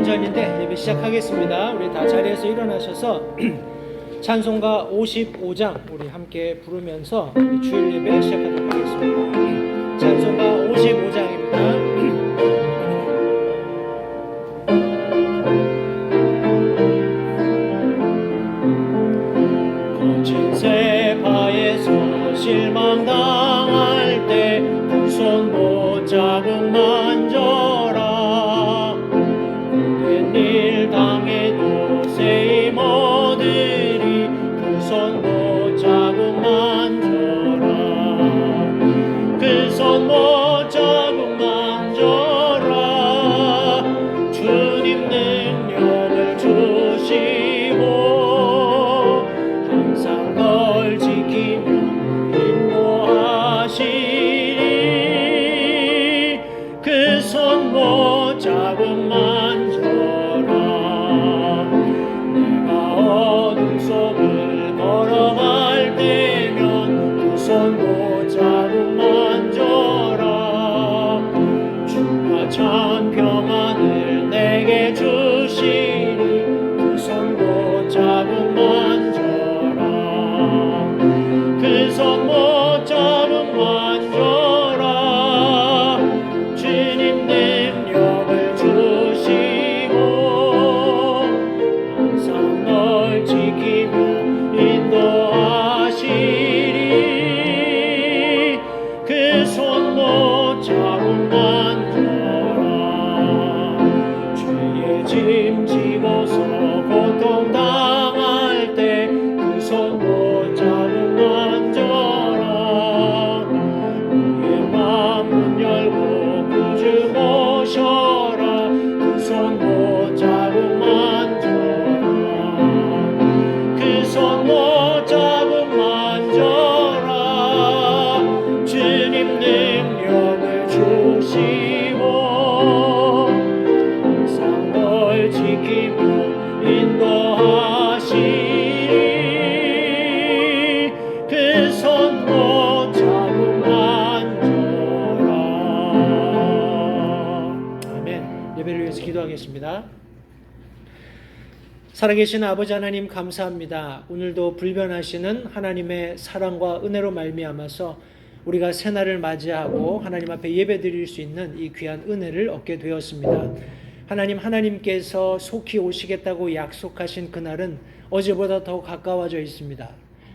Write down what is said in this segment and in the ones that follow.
5분 전인데 예배 시작하겠습니다. 우리 다 자리에서 일어나셔서 찬송가 55장 우리 함께 부르면서 우리 주일 예배 시작하도록 하겠습니다. 찬송가 55장입니다. 거친 세파에서 실망당할 때 두 손 못잡은 만져라. 모든 일 당해도 세임 얻으리. 그 손 못잡은 만져라. 그 손 못잡은 만져라. 주님 능력을 주시고 항상 널 지키며 인도하시리. 그 손 못잡은 만져라. 내가 어둠 속을 걸어갈 때면 그 손 못잡은 만져라. 주가 참 평안을 내게 주시리. 그 손 못잡은 만져라. 그 손 못잡은 만져라. 주님 능력을 주시고 항상 널 지키며 인도하시리. 그 손 못잡은 만져라. 죄의 짐 지고서 고통 당할 때 그 손 못잡은 만져라. 우리의 맘 문 열고 구주 모셔라. 그 손 못잡은 만져라. 그 손 못잡은 만져라. 주님 능력을 주시고 항상 널 지키며 인도하시리. 그 손 못잡은 만져라. 아멘. 예배를 위해서 기도하겠습니다. 살아계신 아버지 하나님 감사합니다. 오늘도 불변하시는 하나님의 사랑과 은혜로 말미암아서 우리가 새날을 맞이하고 하나님 앞에 예배드릴 수 있는 이 귀한 은혜를 얻게 되었습니다. 하나님께서 속히 오시겠다고 약속하신 그날은 어제보다 더 가까워져 있습니다.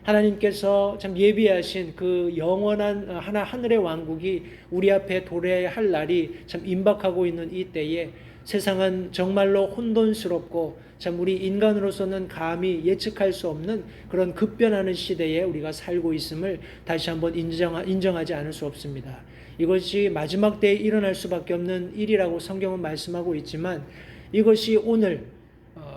하나님께서 참 예비하신 그 영원한 하늘의 왕국이 우리 앞에 도래할 날이 참 임박하고 있는 이 때에 세상은 정말로 혼돈스럽고 참 우리 인간으로서는 감히 예측할 수 없는 그런 급변하는 시대에 우리가 살고 있음을 다시 한번 인정하지 않을 수 없습니다. 이것이 마지막 때에 일어날 수밖에 없는 일이라고 성경은 말씀하고 있지만 이것이 오늘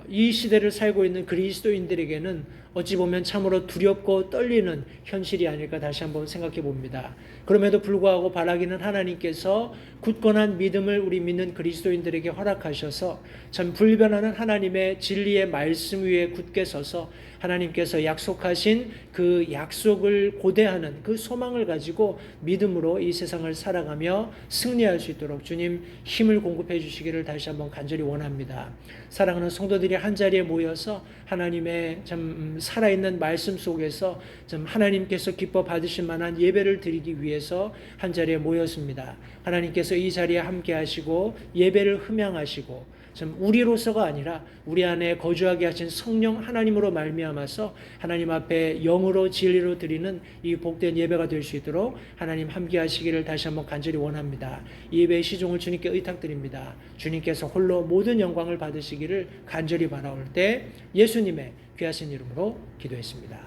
이 시대를 살고 있는 그리스도인들에게는 어찌 보면 참으로 두렵고 떨리는 현실이 아닐까 다시 한번 생각해 봅니다. 그럼에도 불구하고 바라기는 하나님께서 굳건한 믿음을 우리 믿는 그리스도인들에게 허락하셔서 참 불변하는 하나님의 진리의 말씀 위에 굳게 서서 하나님께서 약속하신 그 약속을 고대하는 그 소망을 가지고 믿음으로 이 세상을 살아가며 승리할 수 있도록 주님 힘을 공급해 주시기를 다시 한번 간절히 원합니다. 사랑하는 성도들이 한자리에 모여서 하나님의 참 살아있는 말씀 속에서 참 하나님께서 기뻐 받으실 만한 예배를 드리기 위해서 한자리에 모였습니다. 하나님께서 이 자리에 함께 하시고 예배를 흠양하시고 참 우리로서가 아니라 우리 안에 거주하게 하신 성령 하나님으로 말미암아서 하나님 앞에 영으로 진리로 드리는 이 복된 예배가 될 수 있도록 하나님 함께 하시기를 다시 한번 간절히 원합니다. 이 예배의 시종을 주님께 의탁드립니다. 주님께서 홀로 모든 영광을 받으시기를 간절히 바라올 때 예수님의 귀하신 이름으로 기도했습니다.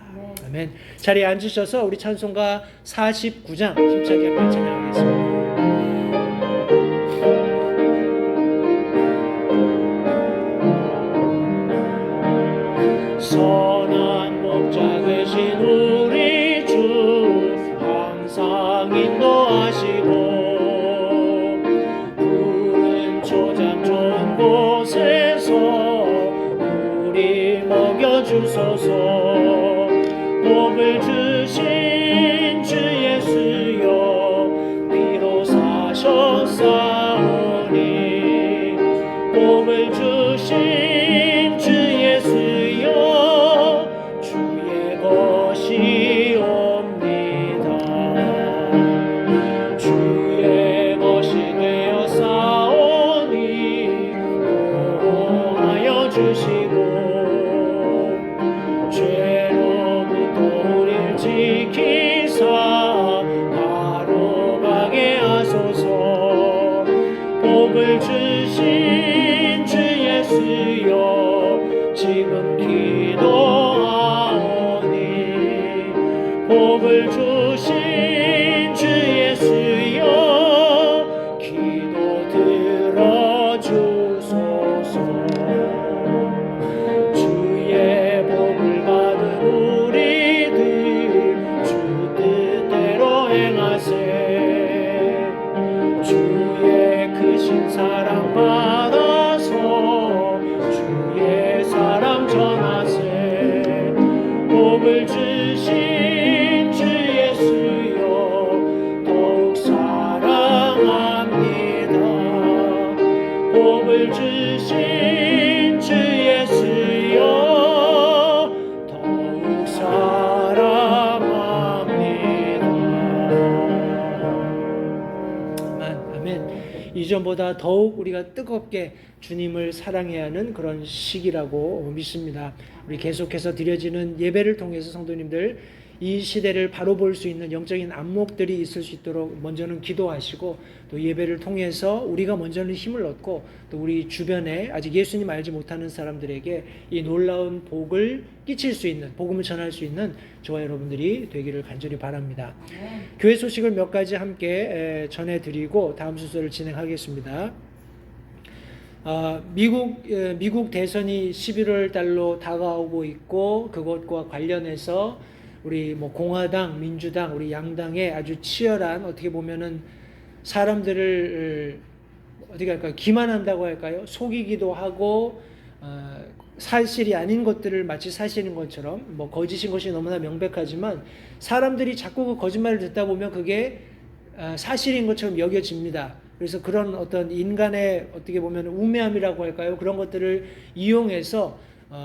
아멘. 자리에 앉으셔서 우리 찬송가 49장 힘차게 한번 찬양하겠습니다. 선한 목자 되신 우리 주 항상 인도하시고 푸른 초장 좋은 곳에서 우리 먹여주소서. 복을 주신 주 예수여 비로 사셨사오니 복을 주신 주 예수여 주의 것이 옵니다. 주의 것이 되어 싸우니 보호하여 주시고 죄로부터 우리를 지키사 바로 가게 하소서. 복을 주신 주 예수여 지금 기도하오니 복을 주신 주 예수여 기도 들어주소서. 주의 복을 받은 우리들 주 뜻대로 행하세. 주의 크신 사랑 받아서 주의 사랑 전하세. 복을 주신 주 예수여 더욱 사랑합니다. 복을 주신 주 예수여 더욱 사랑합니다. 아멘. 이전보다 더욱 우리가 뜨겁게 주님을 사랑해야 하는 그런 시기라고 믿습니다. 우리 계속해서 드려지는 예배를 통해서 성도님들 이 시대를 바로 볼 수 있는 영적인 안목들이 있을 수 있도록 먼저는 기도하시고 또 예배를 통해서 우리가 먼저는 힘을 얻고 또 우리 주변에 아직 예수님 알지 못하는 사람들에게 이 놀라운 복을 끼칠 수 있는, 복음을 전할 수 있는 저와 여러분들이 되기를 간절히 바랍니다. 교회 소식을 몇 가지 함께 전해드리고 다음 순서를 진행하겠습니다. 미국 대선이 11월 달로 다가오고 있고 그것과 관련해서 우리 공화당, 민주당, 우리 양당의 아주 치열한 어떻게 보면은 사람들을 어떻게 할까요? 기만한다고 할까요? 속이기도 하고 사실이 아닌 것들을 마치 사실인 것처럼 거짓인 것이 너무나 명백하지만 사람들이 자꾸 그 거짓말을 듣다 보면 그게 사실인 것처럼 여겨집니다. 그래서 그런 어떤 인간의 어떻게 보면 우매함이라고 할까요? 그런 것들을 이용해서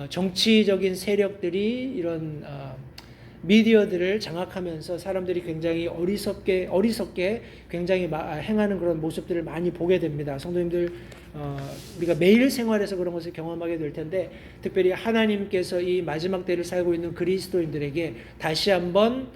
정치적인 세력들이 이런 미디어들을 장악하면서 사람들이 굉장히 어리석게 굉장히 행하는 그런 모습들을 많이 보게 됩니다. 성도님들 우리가 매일 생활에서 그런 것을 경험하게 될 텐데 특별히 하나님께서 이 마지막 때를 살고 있는 그리스도인들에게 다시 한번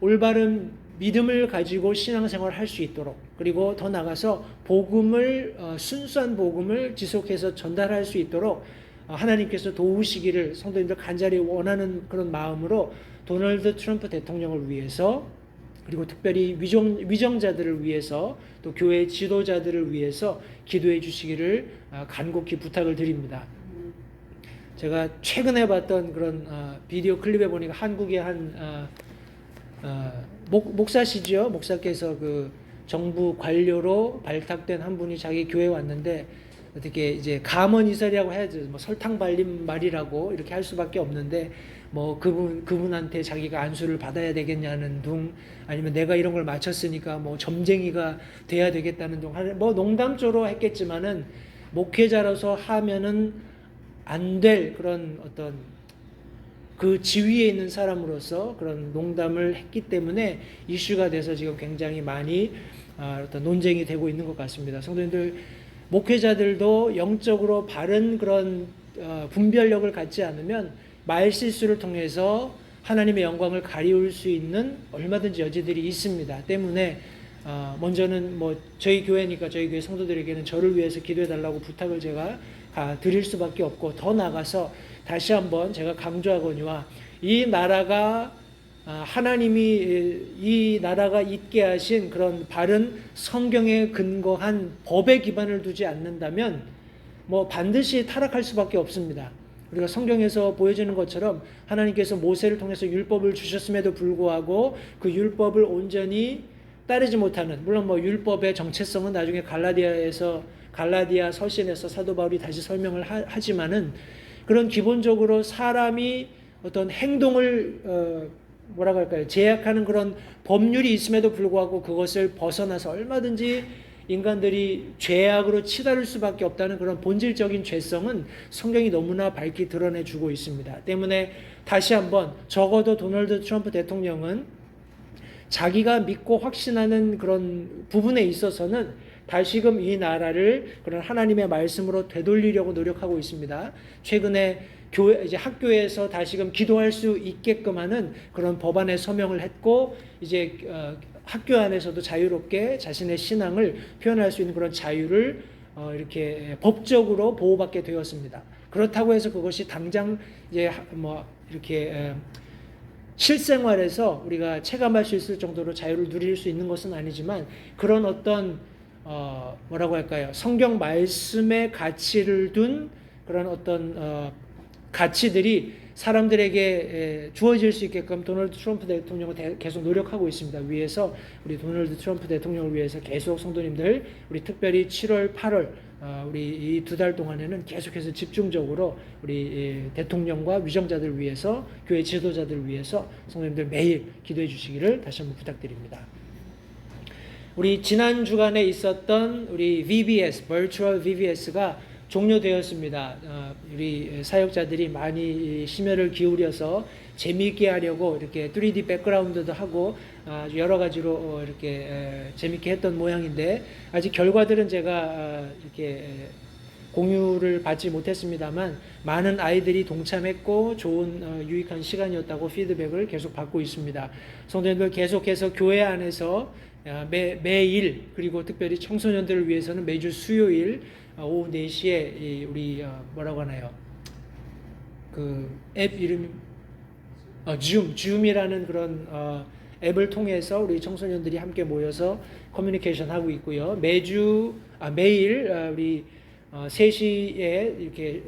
올바른 믿음을 가지고 신앙생활을 할 수 있도록 그리고 더 나아가서 복음을 순수한 복음을 지속해서 전달할 수 있도록 하나님께서 도우시기를 성도님들 간절히 원하는 그런 마음으로 도널드 트럼프 대통령을 위해서 그리고 특별히 위정자들을 위해서 또 교회 지도자들을 위해서 기도해 주시기를 간곡히 부탁을 드립니다. 제가 최근에 봤던 그런 비디오 클립에 보니까 한국의 한 목사시죠. 목사께서 그 정부 관료로 발탁된 한 분이 자기 교회에 왔는데 어떻게 이제 감언이설이라고 해야죠. 설탕 발린 말이라고 이렇게 할 수밖에 없는데 그분한테 자기가 안수를 받아야 되겠냐는 둥 아니면 내가 이런 걸 마쳤으니까 점쟁이가 돼야 되겠다는 둥 농담조로 했겠지만은 목회자로서 하면은 안 될 그런 어떤 그 지위에 있는 사람으로서 그런 농담을 했기 때문에 이슈가 돼서 지금 굉장히 많이 어떤 논쟁이 되고 있는 것 같습니다. 성도님들 목회자들도 영적으로 바른 그런 분별력을 갖지 않으면 말실수를 통해서 하나님의 영광을 가리울 수 있는 얼마든지 여지들이 있습니다. 때문에 먼저는 저희 교회니까 저희 교회 성도들에게는 저를 위해서 기도해 달라고 부탁을 제가 드릴 수밖에 없고 더 나아가서 다시 한번 제가 강조하거니와 이 나라가 하나님이 이 나라가 있게 하신 그런 바른 성경에 근거한 법에 기반을 두지 않는다면 반드시 타락할 수밖에 없습니다. 우리가 성경에서 보여지는 것처럼 하나님께서 모세를 통해서 율법을 주셨음에도 불구하고 그 율법을 온전히 따르지 못하는 물론 율법의 정체성은 나중에 갈라디아 서신에서 사도 바울이 다시 설명을 하지만은 그런 기본적으로 사람이 어떤 행동을 제약하는 그런 법률이 있음에도 불구하고 그것을 벗어나서 얼마든지 인간들이 죄악으로 치달을 수밖에 없다는 그런 본질적인 죄성은 성경이 너무나 밝히 드러내주고 있습니다. 때문에 다시 한번 적어도 도널드 트럼프 대통령은 자기가 믿고 확신하는 그런 부분에 있어서는 다시금 이 나라를 그런 하나님의 말씀으로 되돌리려고 노력하고 있습니다. 최근에 이제 학교에서 다시금 기도할 수 있게끔 하는 그런 법안에 서명을 했고, 이제 학교 안에서도 자유롭게 자신의 신앙을 표현할 수 있는 그런 자유를 이렇게 법적으로 보호받게 되었습니다. 그렇다고 해서 그것이 당장 이제 뭐 이렇게 실생활에서 우리가 체감할 수 있을 정도로 자유를 누릴 수 있는 것은 아니지만, 그런 어떤 뭐라고 할까요? 성경 말씀의 가치를 둔 그런 어떤 가치들이 사람들에게 주어질 수 있게끔 도널드 트럼프 대통령은 계속 노력하고 있습니다. 위에서 우리 도널드 트럼프 대통령을 위해서 계속 성도님들, 우리 특별히 7월, 8월 우리 이 2달 동안에는 계속해서 집중적으로 우리 대통령과 위정자들 위해서, 교회 지도자들 위해서 성도님들 매일 기도해 주시기를 다시 한번 부탁드립니다. 우리 지난 주간에 있었던 우리 VBS, Virtual VBS가 종료되었습니다. 우리 사역자들이 많이 심혈을 기울여서 재미있게 하려고 이렇게 3D 백그라운드도 하고 아주 여러 가지로 이렇게 재미있게 했던 모양인데, 아직 결과들은 제가 이렇게 공유를 받지 못했습니다만 많은 아이들이 동참했고 좋은 유익한 시간이었다고 피드백을 계속 받고 있습니다. 성도님들 계속해서 교회 안에서 매일, 그리고 특별히 청소년들을 위해서는 매주 수요일 오후 4시에 우리 뭐라고 하나요? 그 앱 이름이 줌이라는 그런 앱을 통해서 우리 청소년들이 함께 모여서 커뮤니케이션 하고 있고요. 매일 우리 3시에 이렇게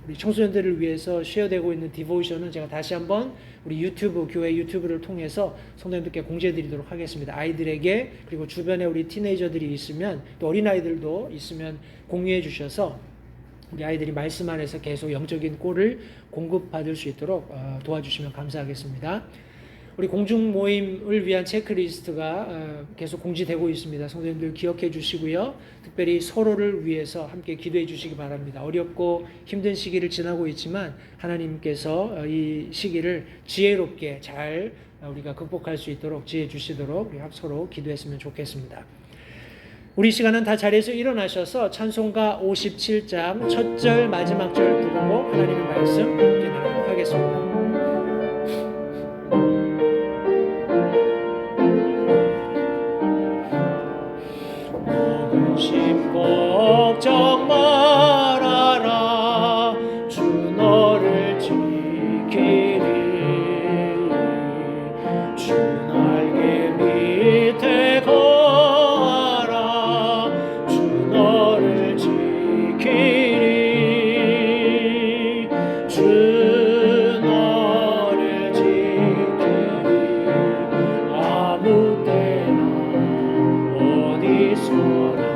우리 청소년들을 위해서 쉐어되고 있는 디보이션은 제가 다시 한번 우리 유튜브, 교회 유튜브를 통해서 성도님들께 공지해드리도록 하겠습니다. 아이들에게, 그리고 주변에 우리 티네이저들이 있으면, 또 어린아이들도 있으면 공유해 주셔서 우리 아이들이 말씀 안에서 계속 영적인 꼴을 공급받을 수 있도록 도와주시면 감사하겠습니다. 우리 공중 모임을 위한 체크리스트가 계속 공지되고 있습니다. 성도님들 기억해 주시고요. 특별히 서로를 위해서 함께 기도해 주시기 바랍니다. 어렵고 힘든 시기를 지나고 있지만 하나님께서 이 시기를 지혜롭게 잘 우리가 극복할 수 있도록 지혜 주시도록 우리 서로 기도했으면 좋겠습니다. 우리 시간은 다 자리에서 일어나셔서 찬송가 57장 첫 절 마지막 절 부르고 하나님의 말씀 함께 나누도록 하겠습니다. 걱정 말아라, 주 너를 지키리. 주 날개 밑에 거하라, 주 너를 지키리. 주 너를 지키리. 아무 때나 어디서나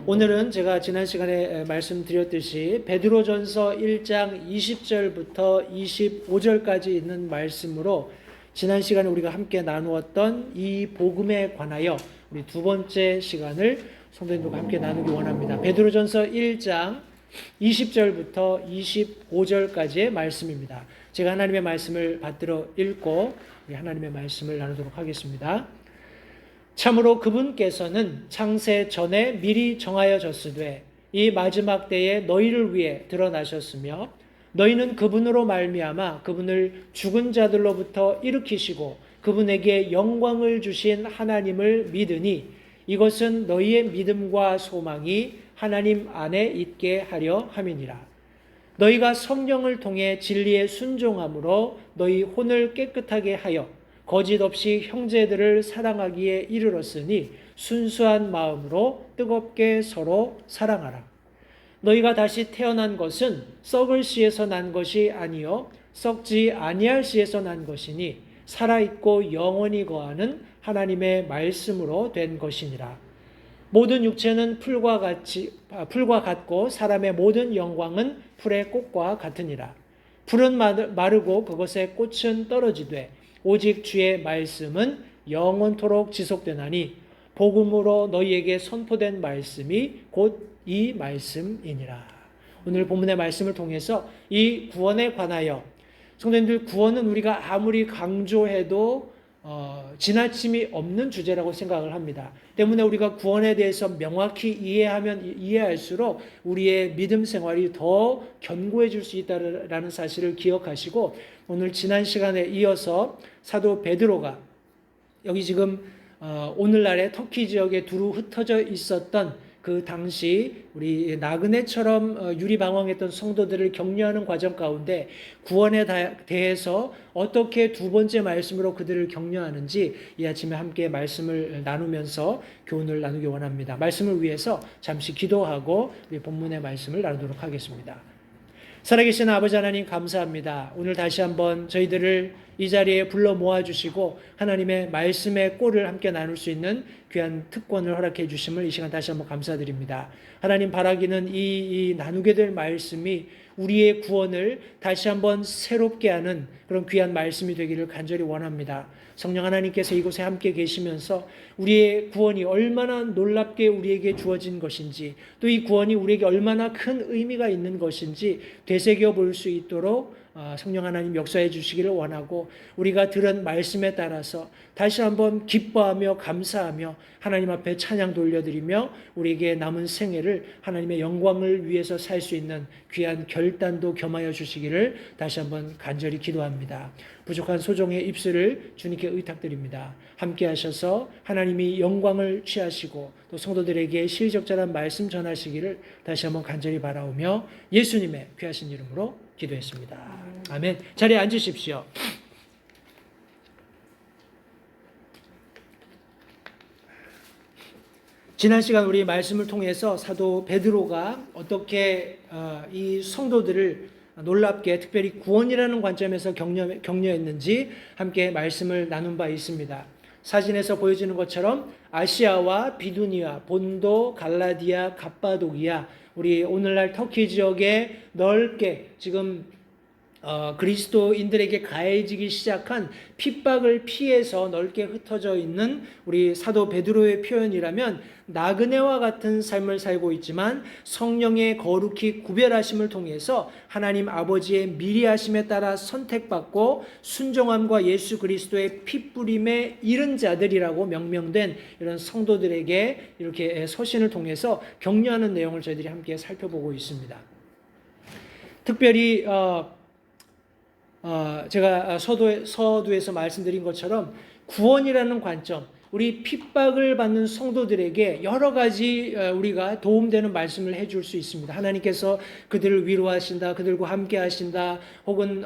오늘은 제가 지난 시간에 말씀드렸듯이 베드로전서 1장 20절부터 25절까지 있는 말씀으로 지난 시간에 우리가 함께 나누었던 이 복음에 관하여 우리 두 번째 시간을 성도님들과 함께 나누기 원합니다. 베드로전서 1장 20절부터 25절까지의 말씀입니다. 제가 하나님의 말씀을 받들어 읽고 우리 하나님의 말씀을 나누도록 하겠습니다. 참으로 그분께서는 창세 전에 미리 정하여졌으되 이 마지막 때에 너희를 위해 드러나셨으며 너희는 그분으로 말미암아 그분을 죽은 자들로부터 일으키시고 그분에게 영광을 주신 하나님을 믿으니 이것은 너희의 믿음과 소망이 하나님 안에 있게 하려 함이니라. 너희가 성령을 통해 진리에 순종함으로 너희 혼을 깨끗하게 하여 거짓 없이 형제들을 사랑하기에 이르렀으니 순수한 마음으로 뜨겁게 서로 사랑하라. 너희가 다시 태어난 것은 썩을 씨에서 난 것이 아니요 썩지 아니할 씨에서 난 것이니 살아있고 영원히 거하는 하나님의 말씀으로 된 것이니라. 모든 육체는 풀과 같고 사람의 모든 영광은 풀의 꽃과 같으니라. 풀은 마르고 그것의 꽃은 떨어지되 오직 주의 말씀은 영원토록 지속되나니 복음으로 너희에게 선포된 말씀이 곧 이 말씀이니라. 오늘 본문의 말씀을 통해서 이 구원에 관하여 성도님들, 구원은 우리가 아무리 강조해도 지나침이 없는 주제라고 생각을 합니다. 때문에 우리가 구원에 대해서 명확히 이해하면 이해할수록 우리의 믿음 생활이 더 견고해질 수 있다는 사실을 기억하시고, 오늘 지난 시간에 이어서 사도 베드로가 여기 지금 오늘날의 터키 지역에 두루 흩어져 있었던 그 당시 우리 나그네처럼 유리방황했던 성도들을 격려하는 과정 가운데 구원에 대해서 어떻게 두 번째 말씀으로 그들을 격려하는지 이 아침에 함께 말씀을 나누면서 교훈을 나누기 원합니다. 말씀을 위해서 잠시 기도하고 우리 본문의 말씀을 나누도록 하겠습니다. 살아계신 아버지 하나님, 감사합니다. 오늘 다시 한번 저희들을 이 자리에 불러 모아주시고 하나님의 말씀의 꼴을 함께 나눌 수 있는 귀한 특권을 허락해 주심을 이 시간 다시 한번 감사드립니다. 하나님, 바라기는 이 나누게 될 말씀이 우리의 구원을 다시 한번 새롭게 하는 그런 귀한 말씀이 되기를 간절히 원합니다. 성령 하나님께서 이곳에 함께 계시면서 우리의 구원이 얼마나 놀랍게 우리에게 주어진 것인지, 또 이 구원이 우리에게 얼마나 큰 의미가 있는 것인지 되새겨 볼 수 있도록 성령 하나님 역사해 주시기를 원하고, 우리가 들은 말씀에 따라서 다시 한번 기뻐하며 감사하며 하나님 앞에 찬양 돌려드리며 우리에게 남은 생애를 하나님의 영광을 위해서 살 수 있는 귀한 결단도 겸하여 주시기를 다시 한번 간절히 기도합니다. 부족한 소정의 입술을 주님께 의탁드립니다. 함께 하셔서 하나님이 영광을 취하시고 또 성도들에게 실적절한 말씀 전하시기를 다시 한번 간절히 바라오며 예수님의 귀하신 이름으로 기도했습니다. 아멘. 자리에 앉으십시오. 지난 시간 우리 말씀을 통해서 사도 베드로가 어떻게 이 성도들을 놀랍게 특별히 구원이라는 관점에서 격려했는지 함께 말씀을 나눈 바 있습니다. 사진에서 보여지는 것처럼 아시아와 비두니아, 본도, 갈라디아, 갑바도기아, 우리 오늘날 터키 지역에 넓게 지금 그리스도인들에게 가해지기 시작한 핍박을 피해서 넓게 흩어져 있는 우리 사도 베드로의 표현이라면, 나그네와 같은 삶을 살고 있지만 성령의 거룩히 구별하심을 통해서 하나님 아버지의 미리하심에 따라 선택받고 순종함과 예수 그리스도의 핏부림에 이른 자들이라고 명명된 이런 성도들에게 이렇게 서신을 통해서 격려하는 내용을 저희들이 함께 살펴보고 있습니다. 특별히 제가 서두에서 말씀드린 것처럼 구원이라는 관점, 우리 핍박을 받는 성도들에게 여러 가지 우리가 도움되는 말씀을 해줄 수 있습니다. 하나님께서 그들을 위로하신다, 그들과 함께 하신다, 혹은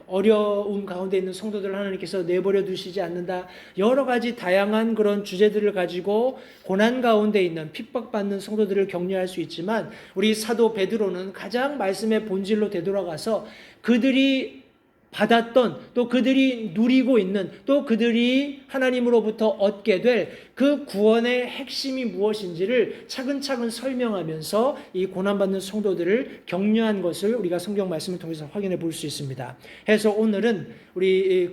어려움 가운데 있는 성도들을 하나님께서 내버려 두시지 않는다, 여러 가지 다양한 그런 주제들을 가지고 고난 가운데 있는 핍박받는 성도들을 격려할 수 있지만, 우리 사도 베드로는 가장 말씀의 본질로 되돌아가서 그들이 받았던, 또 그들이 누리고 있는, 또 그들이 하나님으로부터 얻게 될 그 구원의 핵심이 무엇인지를 차근차근 설명하면서 이 고난받는 성도들을 격려한 것을 우리가 성경 말씀을 통해서 확인해 볼 수 있습니다. 해서 오늘은 우리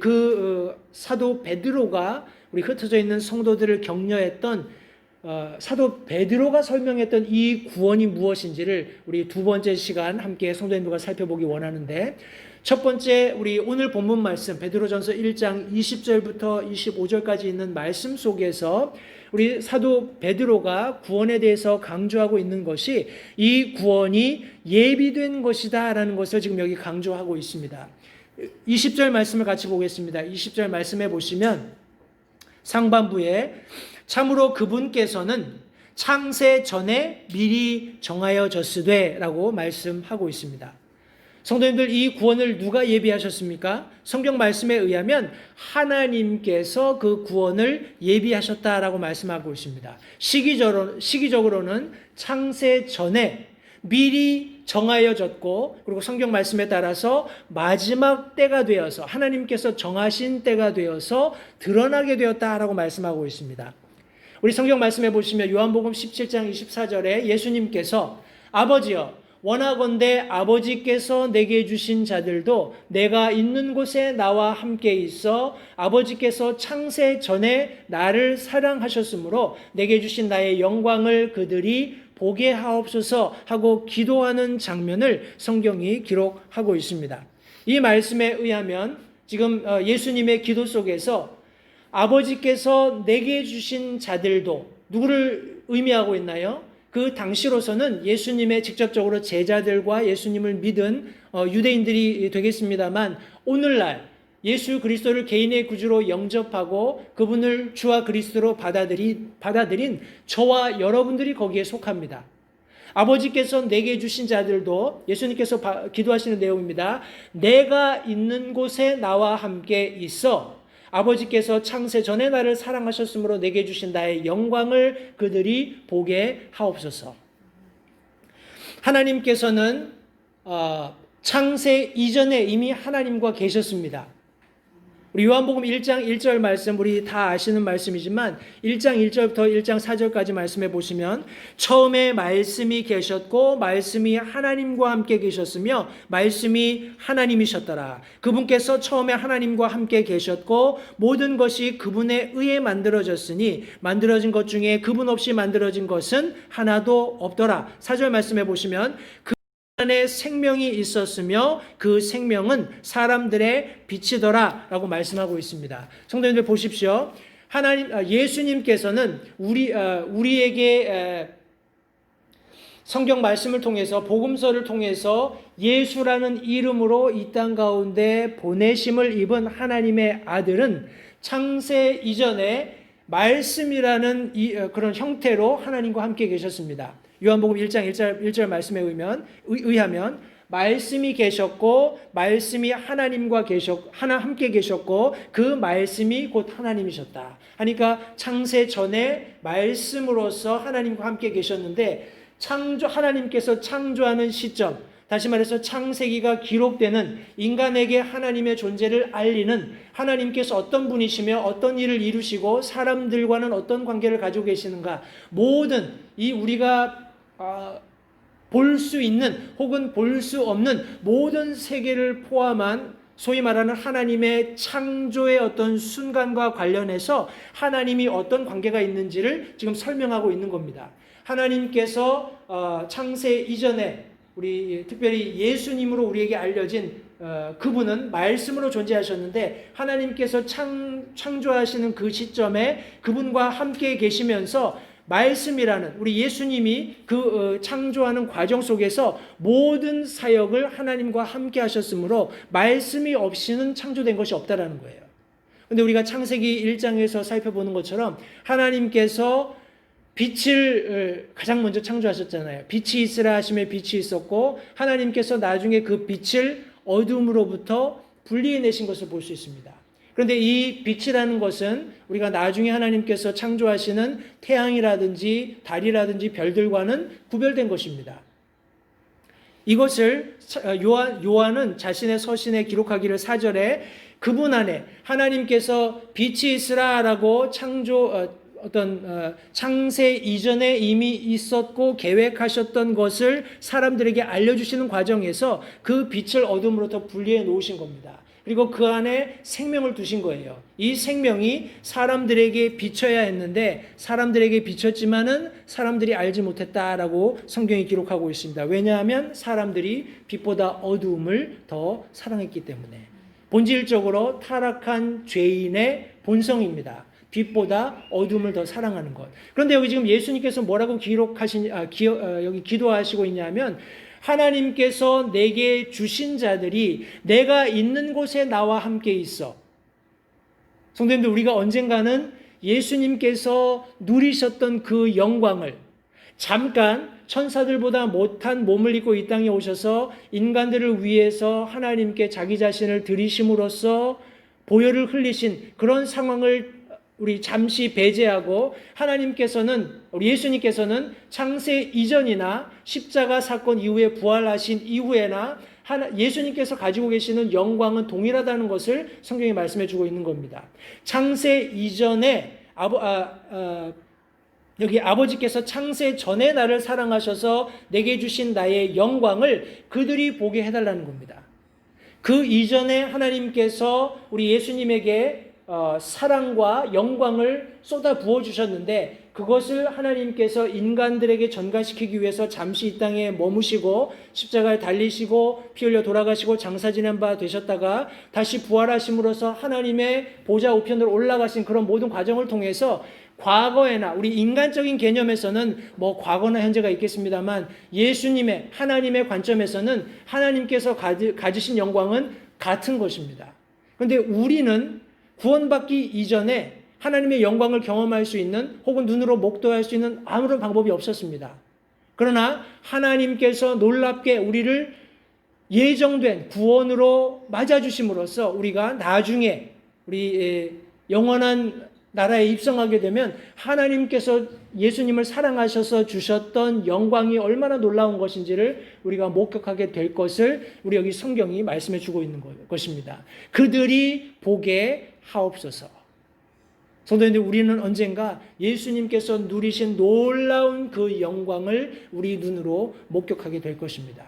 사도 베드로가 우리 흩어져 있는 성도들을 격려했던 사도 베드로가 설명했던 이 구원이 무엇인지를 우리 두 번째 시간 함께 성도님들과 살펴보기 원하는데, 첫 번째 우리 오늘 본문 말씀 베드로전서 1장 20절부터 25절까지 있는 말씀 속에서 우리 사도 베드로가 구원에 대해서 강조하고 있는 것이 이 구원이 예비된 것이다 라는 것을 지금 여기 강조하고 있습니다. 20절 말씀을 같이 보겠습니다. 20절 말씀해 보시면 상반부에 참으로 그분께서는 창세 전에 미리 정하여졌으되 라고 말씀하고 있습니다. 성도님들, 이 구원을 누가 예비하셨습니까? 성경 말씀에 의하면 하나님께서 그 구원을 예비하셨다라고 말씀하고 있습니다. 시기적으로는 창세 전에 미리 정하여졌고, 그리고 성경 말씀에 따라서 마지막 때가 되어서 하나님께서 정하신 때가 되어서 드러나게 되었다라고 말씀하고 있습니다. 우리 성경 말씀해 보시면 요한복음 17장 24절에 예수님께서 아버지여 원하건대 아버지께서 내게 주신 자들도 내가 있는 곳에 나와 함께 있어 아버지께서 창세 전에 나를 사랑하셨으므로 내게 주신 나의 영광을 그들이 보게 하옵소서 하고 기도하는 장면을 성경이 기록하고 있습니다. 이 말씀에 의하면 지금 예수님의 기도 속에서 아버지께서 내게 주신 자들도 누구를 의미하고 있나요? 그 당시로서는 예수님의 직접적으로 제자들과 예수님을 믿은 유대인들이 되겠습니다만, 오늘날 예수 그리스도를 개인의 구주로 영접하고 그분을 주와 그리스도로 받아들인 저와 여러분들이 거기에 속합니다. 아버지께서 내게 주신 자들도 예수님께서 기도하시는 내용입니다. 내가 있는 곳에 나와 함께 있어 아버지께서 창세 전에 나를 사랑하셨으므로 내게 주신 나의 영광을 그들이 보게 하옵소서. 하나님께서는 창세 이전에 이미 하나님과 계셨습니다. 우리 요한복음 1장 1절 말씀, 우리 다 아시는 말씀이지만 1장 1절부터 1장 4절까지 말씀해 보시면 처음에 말씀이 계셨고 말씀이 하나님과 함께 계셨으며 말씀이 하나님이셨더라. 그분께서 처음에 하나님과 함께 계셨고 모든 것이 그분에 의해 만들어졌으니 만들어진 것 중에 그분 없이 만들어진 것은 하나도 없더라. 4절 말씀해 보시면 안에 생명이 있었으며 그 생명은 사람들의 빛이더라 라고 말씀하고 있습니다. 성도님들 보십시오. 예수님께서는 우리에게 성경 말씀을 통해서 복음서를 통해서 예수라는 이름으로 이 땅 가운데 보내심을 입은 하나님의 아들은 창세 이전에 말씀이라는 그런 형태로 하나님과 함께 계셨습니다. 요한복음 1장 1절 말씀에 의하면 말씀이 계셨고 말씀이 하나님과 함께 계셨고 그 말씀이 곧 하나님이셨다. 하니까 창세 전에 말씀으로서 하나님과 함께 계셨는데 하나님께서 창조하는 시점, 다시 말해서 창세기가 기록되는 인간에게 하나님의 존재를 알리는 하나님께서 어떤 분이시며 어떤 일을 이루시고 사람들과는 어떤 관계를 가지고 계시는가, 모든 이 우리가 볼 수 있는 혹은 볼 수 없는 모든 세계를 포함한 소위 말하는 하나님의 창조의 어떤 순간과 관련해서 하나님이 어떤 관계가 있는지를 지금 설명하고 있는 겁니다. 하나님께서 창세 이전에 우리 특별히 예수님으로 우리에게 알려진 그분은 말씀으로 존재하셨는데 하나님께서 창조하시는 그 시점에 그분과 함께 계시면서 말씀이라는 우리 예수님이 그 창조하는 과정 속에서 모든 사역을 하나님과 함께 하셨으므로 말씀이 없이는 창조된 것이 없다라는 거예요. 그런데 우리가 창세기 1장에서 살펴보는 것처럼 하나님께서 빛을 가장 먼저 창조하셨잖아요. 빛이 있으라 하심에 빛이 있었고 하나님께서 나중에 그 빛을 어둠으로부터 분리해내신 것을 볼 수 있습니다. 그런데 이 빛이라는 것은 우리가 나중에 하나님께서 창조하시는 태양이라든지 달이라든지 별들과는 구별된 것입니다. 이것을 요한은 자신의 서신에 기록하기를 4절에 그분 안에 하나님께서 빛이 있으라라고 창세 이전에 이미 있었고 계획하셨던 것을 사람들에게 알려주시는 과정에서 그 빛을 어둠으로부터 분리해 놓으신 겁니다. 그리고 그 안에 생명을 두신 거예요. 이 생명이 사람들에게 비춰야 했는데 사람들에게 비쳤지만은 사람들이 알지 못했다라고 성경이 기록하고 있습니다. 왜냐하면 사람들이 빛보다 어두움을 더 사랑했기 때문에. 본질적으로 타락한 죄인의 본성입니다. 빛보다 어둠을 더 사랑하는 것. 그런데 여기 지금 예수님께서 뭐라고 여기 기도하시고 있냐면 하나님께서 내게 주신 자들이 내가 있는 곳에 나와 함께 있어. 성도님들, 우리가 언젠가는 예수님께서 누리셨던 그 영광을 잠깐 천사들보다 못한 몸을 입고 이 땅에 오셔서 인간들을 위해서 하나님께 자기 자신을 드리심으로써 보혈을 흘리신 그런 상황을 우리 잠시 배제하고 우리 예수님께서는 창세 이전이나 십자가 사건 이후에 부활하신 이후에나 예수님께서 가지고 계시는 영광은 동일하다는 것을 성경이 말씀해 주고 있는 겁니다. 창세 이전에 여기 아버지께서 창세 전에 나를 사랑하셔서 내게 주신 나의 영광을 그들이 보게 해달라는 겁니다. 그 이전에 하나님께서 우리 예수님에게 사랑과 영광을 쏟아 부어 주셨는데 그것을 하나님께서 인간들에게 전가시키기 위해서 잠시 이 땅에 머무시고 십자가에 달리시고 피 흘려 돌아가시고 장사 지낸 바 되셨다가 다시 부활하심으로써 하나님의 보좌 우편으로 올라가신 그런 모든 과정을 통해서 과거에나 우리 인간적인 개념에서는 과거나 현재가 있겠습니다만 하나님의 관점에서는 하나님께서 가지신 영광은 같은 것입니다. 그런데 우리는 구원받기 이전에 하나님의 영광을 경험할 수 있는 혹은 눈으로 목도할 수 있는 아무런 방법이 없었습니다. 그러나 하나님께서 놀랍게 우리를 예정된 구원으로 맞아주심으로써 우리가 나중에 우리 영원한 나라에 입성하게 되면 하나님께서 예수님을 사랑하셔서 주셨던 영광이 얼마나 놀라운 것인지를 우리가 목격하게 될 것을 우리 여기 성경이 말씀해 주고 있는 것입니다. 그들이 보게 하옵소서. 성도님들, 우리는 언젠가 예수님께서 누리신 놀라운 그 영광을 우리 눈으로 목격하게 될 것입니다.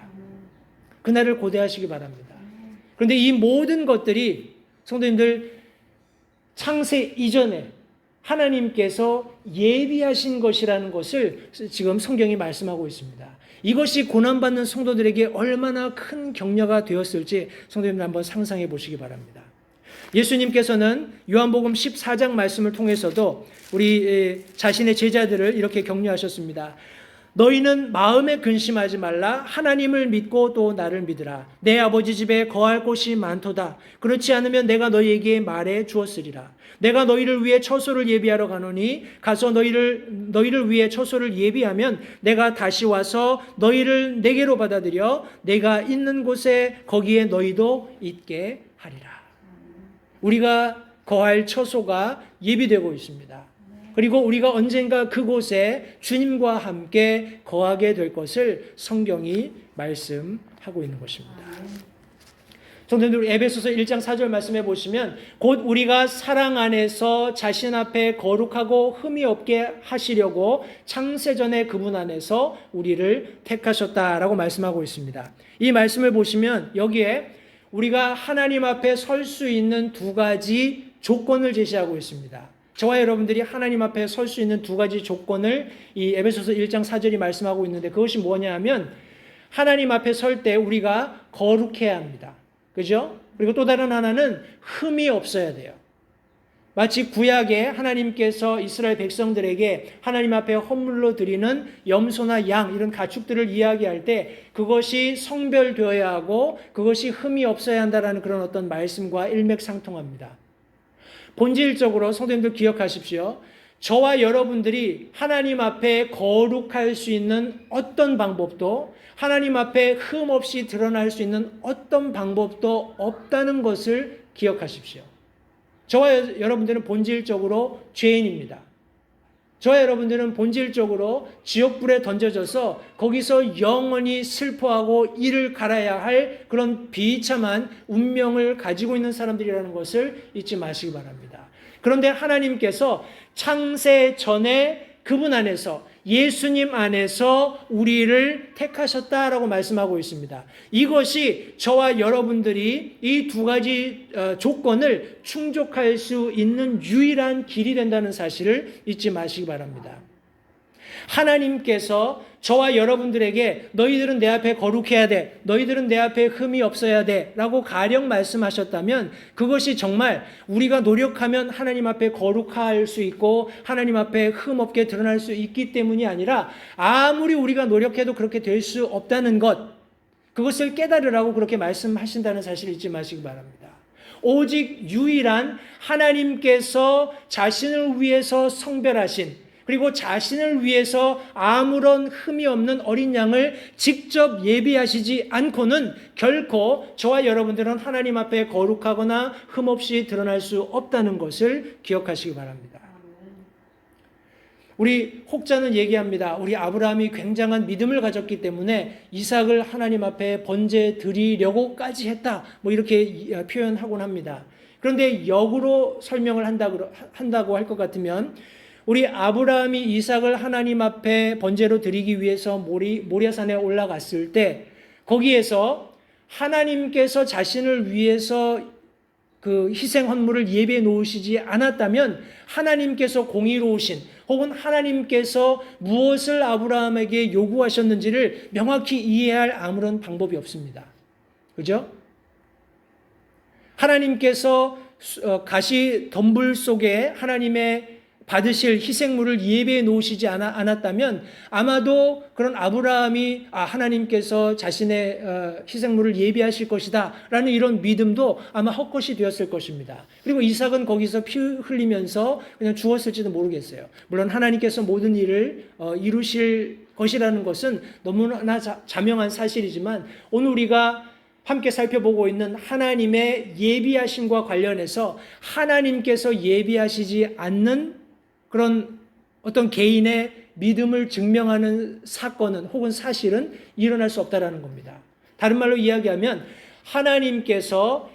그날을 고대하시기 바랍니다. 그런데 이 모든 것들이 성도님들 창세 이전에 하나님께서 예비하신 것이라는 것을 지금 성경이 말씀하고 있습니다. 이것이 고난받는 성도들에게 얼마나 큰 격려가 되었을지 성도님들 한번 상상해 보시기 바랍니다. 예수님께서는 요한복음 14장 말씀을 통해서도 우리 자신의 제자들을 이렇게 격려하셨습니다. 너희는 마음에 근심하지 말라. 하나님을 믿고 또 나를 믿으라. 내 아버지 집에 거할 곳이 많도다. 그렇지 않으면 내가 너희에게 말해 주었으리라. 내가 너희를 위해 처소를 예비하러 가노니 가서 너희를 위해 처소를 예비하면 내가 다시 와서 너희를 내게로 받아들여 내가 있는 곳에 거기에 너희도 있게 하리라. 우리가 거할 처소가 예비되고 있습니다. 그리고 우리가 언젠가 그곳에 주님과 함께 거하게 될 것을 성경이 말씀하고 있는 것입니다. 성도님들, 에베소서 1장 4절 말씀해 보시면 곧 우리가 사랑 안에서 자신 앞에 거룩하고 흠이 없게 하시려고 창세전에 그분 안에서 우리를 택하셨다라고 말씀하고 있습니다. 이 말씀을 보시면 여기에 우리가 하나님 앞에 설 수 있는 두 가지 조건을 제시하고 있습니다. 저와 여러분들이 하나님 앞에 설 수 있는 두 가지 조건을 이 에베소서 1장 4절이 말씀하고 있는데 그것이 뭐냐 하면 하나님 앞에 설 때 우리가 거룩해야 합니다. 그죠? 그리고 또 다른 하나는 흠이 없어야 돼요. 마치 구약에 하나님께서 이스라엘 백성들에게 하나님 앞에 헌물로 드리는 염소나 양 이런 가축들을 이야기할 때 그것이 성별되어야 하고 그것이 흠이 없어야 한다라는 그런 어떤 말씀과 일맥상통합니다. 본질적으로 성도님들 기억하십시오. 저와 여러분들이 하나님 앞에 거룩할 수 있는 어떤 방법도 하나님 앞에 흠 없이 드러날 수 있는 어떤 방법도 없다는 것을 기억하십시오. 저와 여러분들은 본질적으로 죄인입니다. 저와 여러분들은 본질적으로 지옥불에 던져져서 거기서 영원히 슬퍼하고 이를 갈아야 할 그런 비참한 운명을 가지고 있는 사람들이라는 것을 잊지 마시기 바랍니다. 그런데 하나님께서 창세 전에 그분 안에서 예수님 안에서 우리를 택하셨다라고 말씀하고 있습니다. 이것이 저와 여러분들이 이 두 가지 조건을 충족할 수 있는 유일한 길이 된다는 사실을 잊지 마시기 바랍니다. 하나님께서 저와 여러분들에게 너희들은 내 앞에 거룩해야 돼, 너희들은 내 앞에 흠이 없어야 돼 라고 가령 말씀하셨다면 그것이 정말 우리가 노력하면 하나님 앞에 거룩할 수 있고 하나님 앞에 흠 없게 드러날 수 있기 때문이 아니라 아무리 우리가 노력해도 그렇게 될 수 없다는 것, 그것을 깨달으라고 그렇게 말씀하신다는 사실을 잊지 마시기 바랍니다. 오직 유일한 하나님께서 자신을 위해서 성별하신, 그리고 자신을 위해서 아무런 흠이 없는 어린 양을 직접 예비하시지 않고는 결코 저와 여러분들은 하나님 앞에 거룩하거나 흠없이 드러날 수 없다는 것을 기억하시기 바랍니다. 우리 혹자는 얘기합니다. 우리 아브라함이 굉장한 믿음을 가졌기 때문에 이삭을 하나님 앞에 번제 드리려고까지 했다, 이렇게 표현하곤 합니다. 그런데 역으로 설명을 한다고 할 것 같으면 우리 아브라함이 이삭을 하나님 앞에 번제로 드리기 위해서 모리아산에 올라갔을 때 거기에서 하나님께서 자신을 위해서 그 희생 헌물을 예비해 놓으시지 않았다면 하나님께서 공의로우신, 혹은 하나님께서 무엇을 아브라함에게 요구하셨는지를 명확히 이해할 아무런 방법이 없습니다. 그죠? 하나님께서 가시 덤불 속에 하나님의 받으실 희생물을 예비해 놓으시지 않았다면 아마도 그런 아브라함이 하나님께서 자신의 희생물을 예비하실 것이다 라는 이런 믿음도 아마 헛것이 되었을 것입니다. 그리고 이삭은 거기서 피 흘리면서 그냥 죽었을지도 모르겠어요. 물론 하나님께서 모든 일을 이루실 것이라는 것은 너무나 자명한 사실이지만 오늘 우리가 함께 살펴보고 있는 하나님의 예비하심과 관련해서 하나님께서 예비하시지 않는 그런 어떤 개인의 믿음을 증명하는 사건은 혹은 사실은 일어날 수 없다라는 겁니다. 다른 말로 이야기하면 하나님께서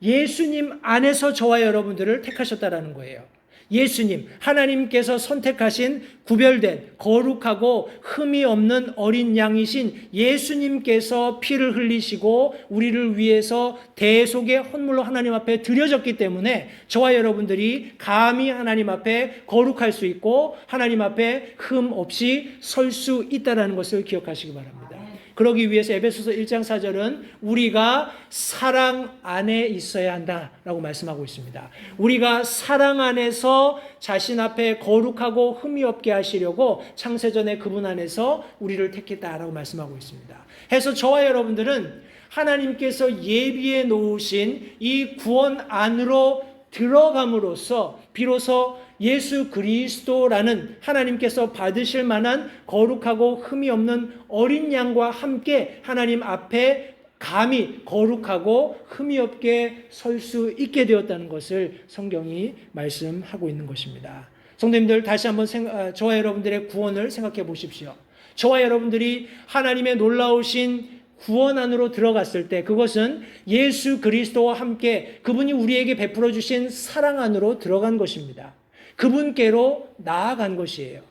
예수님 안에서 저와 여러분들을 택하셨다라는 거예요. 예수님, 하나님께서 선택하신 구별된 거룩하고 흠이 없는 어린 양이신 예수님께서 피를 흘리시고 우리를 위해서 대속의 헌물로 하나님 앞에 드려졌기 때문에 저와 여러분들이 감히 하나님 앞에 거룩할 수 있고 하나님 앞에 흠 없이 설 수 있다는 것을 기억하시기 바랍니다. 그러기 위해서 에베소서 1장 4절은 우리가 사랑 안에 있어야 한다라고 말씀하고 있습니다. 우리가 사랑 안에서 자신 앞에 거룩하고 흠이 없게 하시려고 창세전에 그분 안에서 우리를 택했다라고 말씀하고 있습니다. 해서 저와 여러분들은 하나님께서 예비해 놓으신 이 구원 안으로 들어감으로써 비로소 예수 그리스도라는 하나님께서 받으실 만한 거룩하고 흠이 없는 어린 양과 함께 하나님 앞에 감히 거룩하고 흠이 없게 설 수 있게 되었다는 것을 성경이 말씀하고 있는 것입니다. 성도님들, 다시 한번 저와 여러분들의 구원을 생각해 보십시오. 저와 여러분들이 하나님의 놀라우신 구원 안으로 들어갔을 때 그것은 예수 그리스도와 함께 그분이 우리에게 베풀어 주신 사랑 안으로 들어간 것입니다. 그분께로 나아간 것이에요.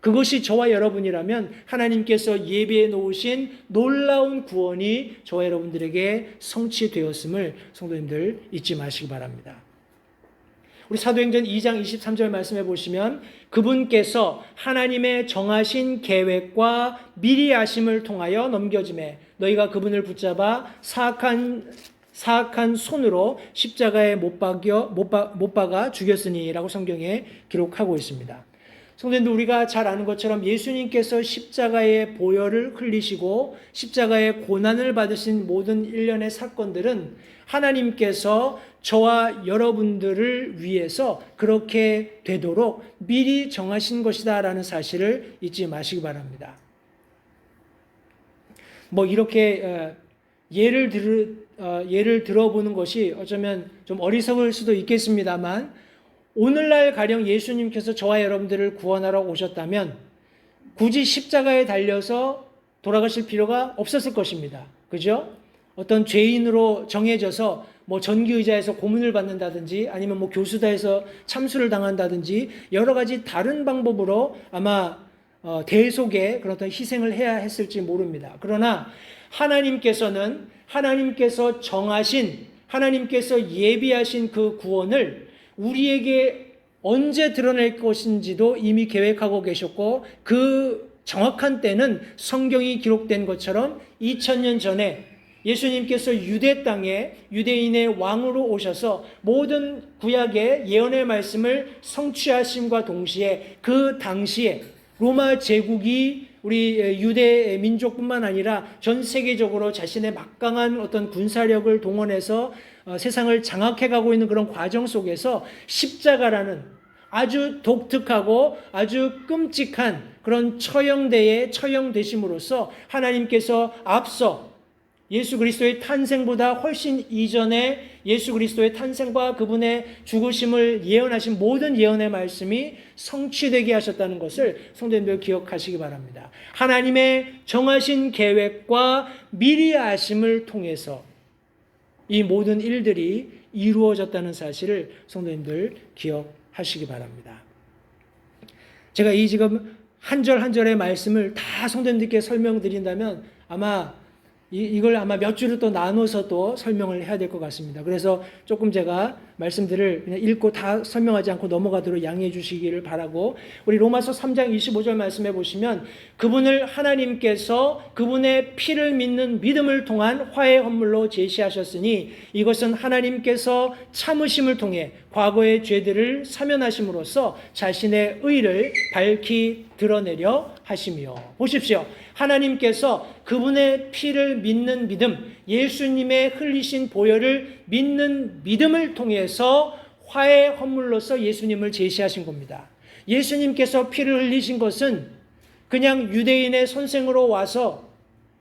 그것이 저와 여러분이라면 하나님께서 예비해 놓으신 놀라운 구원이 저와 여러분들에게 성취되었음을 성도님들 잊지 마시기 바랍니다. 우리 사도행전 2장 23절 말씀해 보시면 그분께서 하나님의 정하신 계획과 미리 아심을 통하여 넘겨짐에 너희가 그분을 붙잡아 사악한 손으로 십자가에 못 박아 죽였으니 라고 성경에 기록하고 있습니다. 성도님들, 우리가 잘 아는 것처럼 예수님께서 십자가의 보혈을 흘리시고 십자가의 고난을 받으신 모든 일련의 사건들은 하나님께서 저와 여러분들을 위해서 그렇게 되도록 미리 정하신 것이다 라는 사실을 잊지 마시기 바랍니다. 이렇게 예를 들어보는 것이 어쩌면 좀 어리석을 수도 있겠습니다만 오늘날 가령 예수님께서 저와 여러분들을 구원하러 오셨다면 굳이 십자가에 달려서 돌아가실 필요가 없었을 것입니다. 그죠? 어떤 죄인으로 정해져서 전기의자에서 고문을 받는다든지 아니면 교수다에서 참수를 당한다든지 여러 가지 다른 방법으로 아마 대속의 그런 어떤 희생을 해야 했을지 모릅니다. 그러나 하나님께서 정하신, 하나님께서 예비하신 그 구원을 우리에게 언제 드러낼 것인지도 이미 계획하고 계셨고, 그 정확한 때는 성경이 기록된 것처럼 2000년 전에 예수님께서 유대 땅에 유대인의 왕으로 오셔서 모든 구약의 예언의 말씀을 성취하심과 동시에 그 당시에 로마 제국이 우리 유대 민족뿐만 아니라 전 세계적으로 자신의 막강한 어떤 군사력을 동원해서 세상을 장악해가고 있는 그런 과정 속에서 십자가라는 아주 독특하고 아주 끔찍한 그런 처형되심으로써 하나님께서 앞서 예수 그리스도의 탄생보다 훨씬 이전에 예수 그리스도의 탄생과 그분의 죽으심을 예언하신 모든 예언의 말씀이 성취되게 하셨다는 것을 성도님들 기억하시기 바랍니다. 하나님의 정하신 계획과 미리 아심을 통해서 이 모든 일들이 이루어졌다는 사실을 성도님들 기억하시기 바랍니다. 제가 이 지금 한 절 한 절의 말씀을 다 성도님들께 설명드린다면 이걸 아마 몇 줄을 또 나눠서 또 설명을 해야 될 것 같습니다. 그래서 조금 제가 말씀들을 그냥 읽고 다 설명하지 않고 넘어가도록 양해해 주시기를 바라고, 우리 로마서 3장 25절 말씀해 보시면 그분을 하나님께서 그분의 피를 믿는 믿음을 통한 화해 헌물로 제시하셨으니 이것은 하나님께서 참으심을 통해 과거의 죄들을 사면하심으로써 자신의 의를 밝히 드러내려 하심이요. 보십시오. 하나님께서 그분의 피를 믿는 믿음, 예수님의 흘리신 보혈을 믿는 믿음을 통해서 화해 헌물로서 예수님을 제시하신 겁니다. 예수님께서 피를 흘리신 것은 그냥 유대인의 선생으로 와서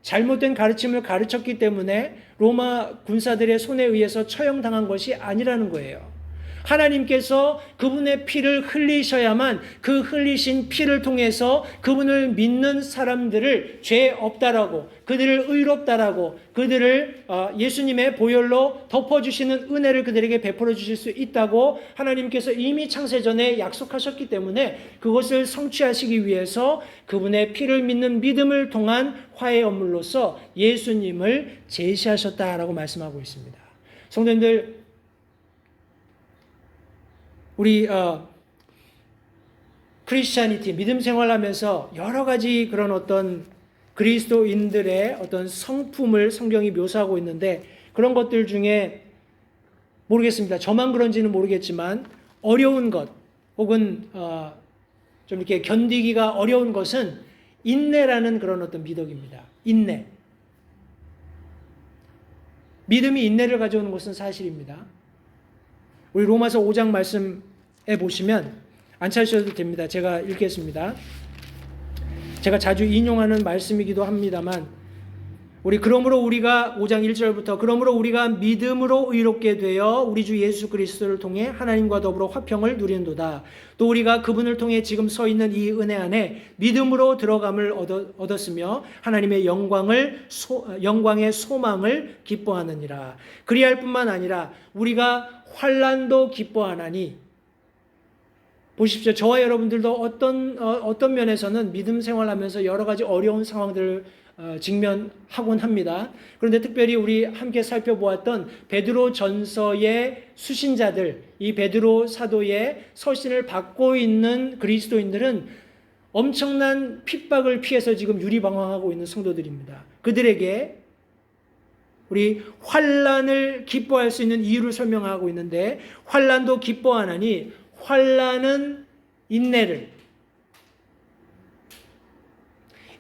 잘못된 가르침을 가르쳤기 때문에 로마 군사들의 손에 의해서 처형당한 것이 아니라는 거예요. 하나님께서 그분의 피를 흘리셔야만 그 흘리신 피를 통해서 그분을 믿는 사람들을 죄 없다라고, 그들을 의롭다라고, 그들을 예수님의 보혈로 덮어주시는 은혜를 그들에게 베풀어 주실 수 있다고 하나님께서 이미 창세전에 약속하셨기 때문에 그것을 성취하시기 위해서 그분의 피를 믿는 믿음을 통한 화해 헌물로서 예수님을 제시하셨다라고 말씀하고 있습니다. 성도님들, 우리 크리스찬이티, 믿음 생활하면서 여러 가지 그런 어떤 그리스도인들의 어떤 성품을 성경이 묘사하고 있는데, 그런 것들 중에 모르겠습니다. 저만 그런지는 모르겠지만 어려운 것 혹은 좀 이렇게 견디기가 어려운 것은 인내라는 그런 어떤 미덕입니다. 인내. 믿음이 인내를 가져오는 것은 사실입니다. 우리 로마서 5장 말씀에 보시면 안 찾으셔도 됩니다. 제가 읽겠습니다. 제가 자주 인용하는 말씀이기도 합니다만, 그러므로 우리가 5장 1절부터 그러므로 우리가 믿음으로 의롭게 되어 우리 주 예수 그리스도를 통해 하나님과 더불어 화평을 누리는도다. 또 우리가 그분을 통해 지금 서 있는 이 은혜 안에 믿음으로 들어감을 얻었으며 하나님의 영광의 소망을 기뻐하느니라. 그리할 뿐만 아니라 우리가 환난도 기뻐하나니, 보십시오. 저와 여러분들도 어떤 면에서는 믿음 생활하면서 여러 가지 어려운 상황들을 직면하곤 합니다. 그런데 특별히 우리 함께 살펴보았던 베드로 전서의 수신자들, 이 베드로 사도의 서신을 받고 있는 그리스도인들은 엄청난 핍박을 피해서 지금 유리방황하고 있는 성도들입니다. 그들에게 우리 환난을 기뻐할 수 있는 이유를 설명하고 있는데, 환난도 기뻐하나니 환난은 인내를,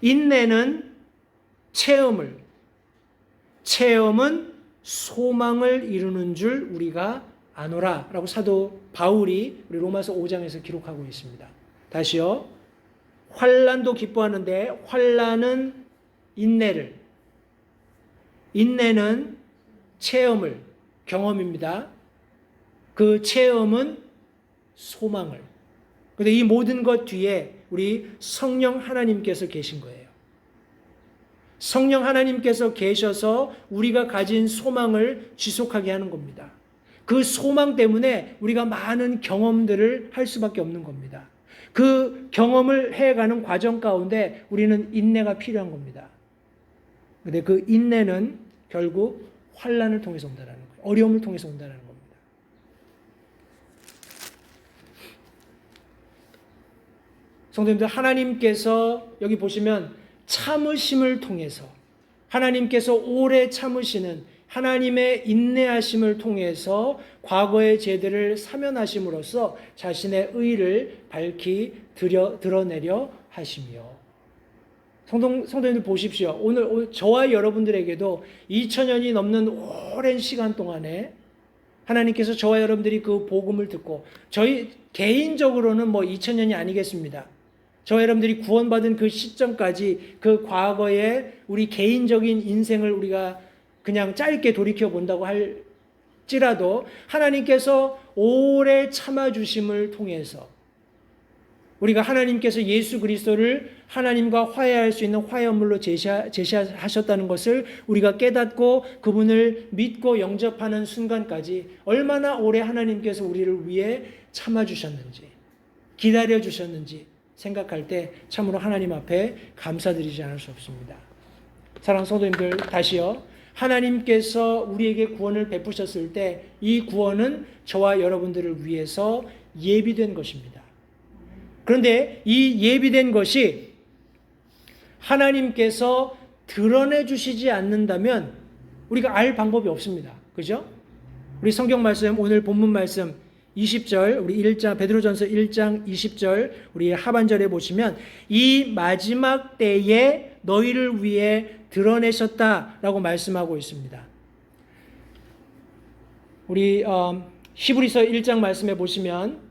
인내는 체험은 소망을 이루는 줄 우리가 아노라 라고 사도 바울이 우리 로마서 5장에서 기록하고 있습니다. 다시요. 환난도 기뻐하는데 환난은 인내는 경험입니다. 그 체험은 소망을. 그런데 이 모든 것 뒤에 우리 성령 하나님께서 계신 거예요. 성령 하나님께서 계셔서 우리가 가진 소망을 지속하게 하는 겁니다. 그 소망 때문에 우리가 많은 경험들을 할 수밖에 없는 겁니다. 그 경험을 해가는 과정 가운데 우리는 인내가 필요한 겁니다. 근데 그 인내는 결국 환난을 통해서 온다는 거예요. 어려움을 통해서 온다는 겁니다. 성도님들, 하나님께서 여기 보시면 참으심을 통해서, 하나님께서 오래 참으시는 하나님의 인내하심을 통해서 과거의 죄들을 사면하심으로써 자신의 의를 밝히 드러내려 하시며, 성도님들 보십시오. 오늘 저와 여러분들에게도 2000년이 넘는 오랜 시간 동안에 하나님께서 저와 여러분들이 그 복음을 듣고, 저희 개인적으로는 2000년이 아니겠습니다. 저와 여러분들이 구원받은 그 시점까지 그 과거의 우리 개인적인 인생을 우리가 그냥 짧게 돌이켜 본다고 할지라도 하나님께서 오래 참아주심을 통해서 우리가 하나님께서 예수 그리스도를 하나님과 화해할 수 있는 화해물로 제시하셨다는 것을 우리가 깨닫고 그분을 믿고 영접하는 순간까지 얼마나 오래 하나님께서 우리를 위해 참아주셨는지, 기다려주셨는지 생각할 때 참으로 하나님 앞에 감사드리지 않을 수 없습니다. 사랑하는 성도님들, 다시요. 하나님께서 우리에게 구원을 베푸셨을 때 이 구원은 저와 여러분들을 위해서 예비된 것입니다. 그런데 이 예비된 것이 하나님께서 드러내 주시지 않는다면 우리가 알 방법이 없습니다. 그죠? 우리 성경 말씀, 오늘 본문 말씀 20절, 우리 1장, 베드로전서 1장 20절, 우리 하반절에 보시면 이 마지막 때에 너희를 위해 드러내셨다라고 말씀하고 있습니다. 우리 히브리서 1장 말씀에 보시면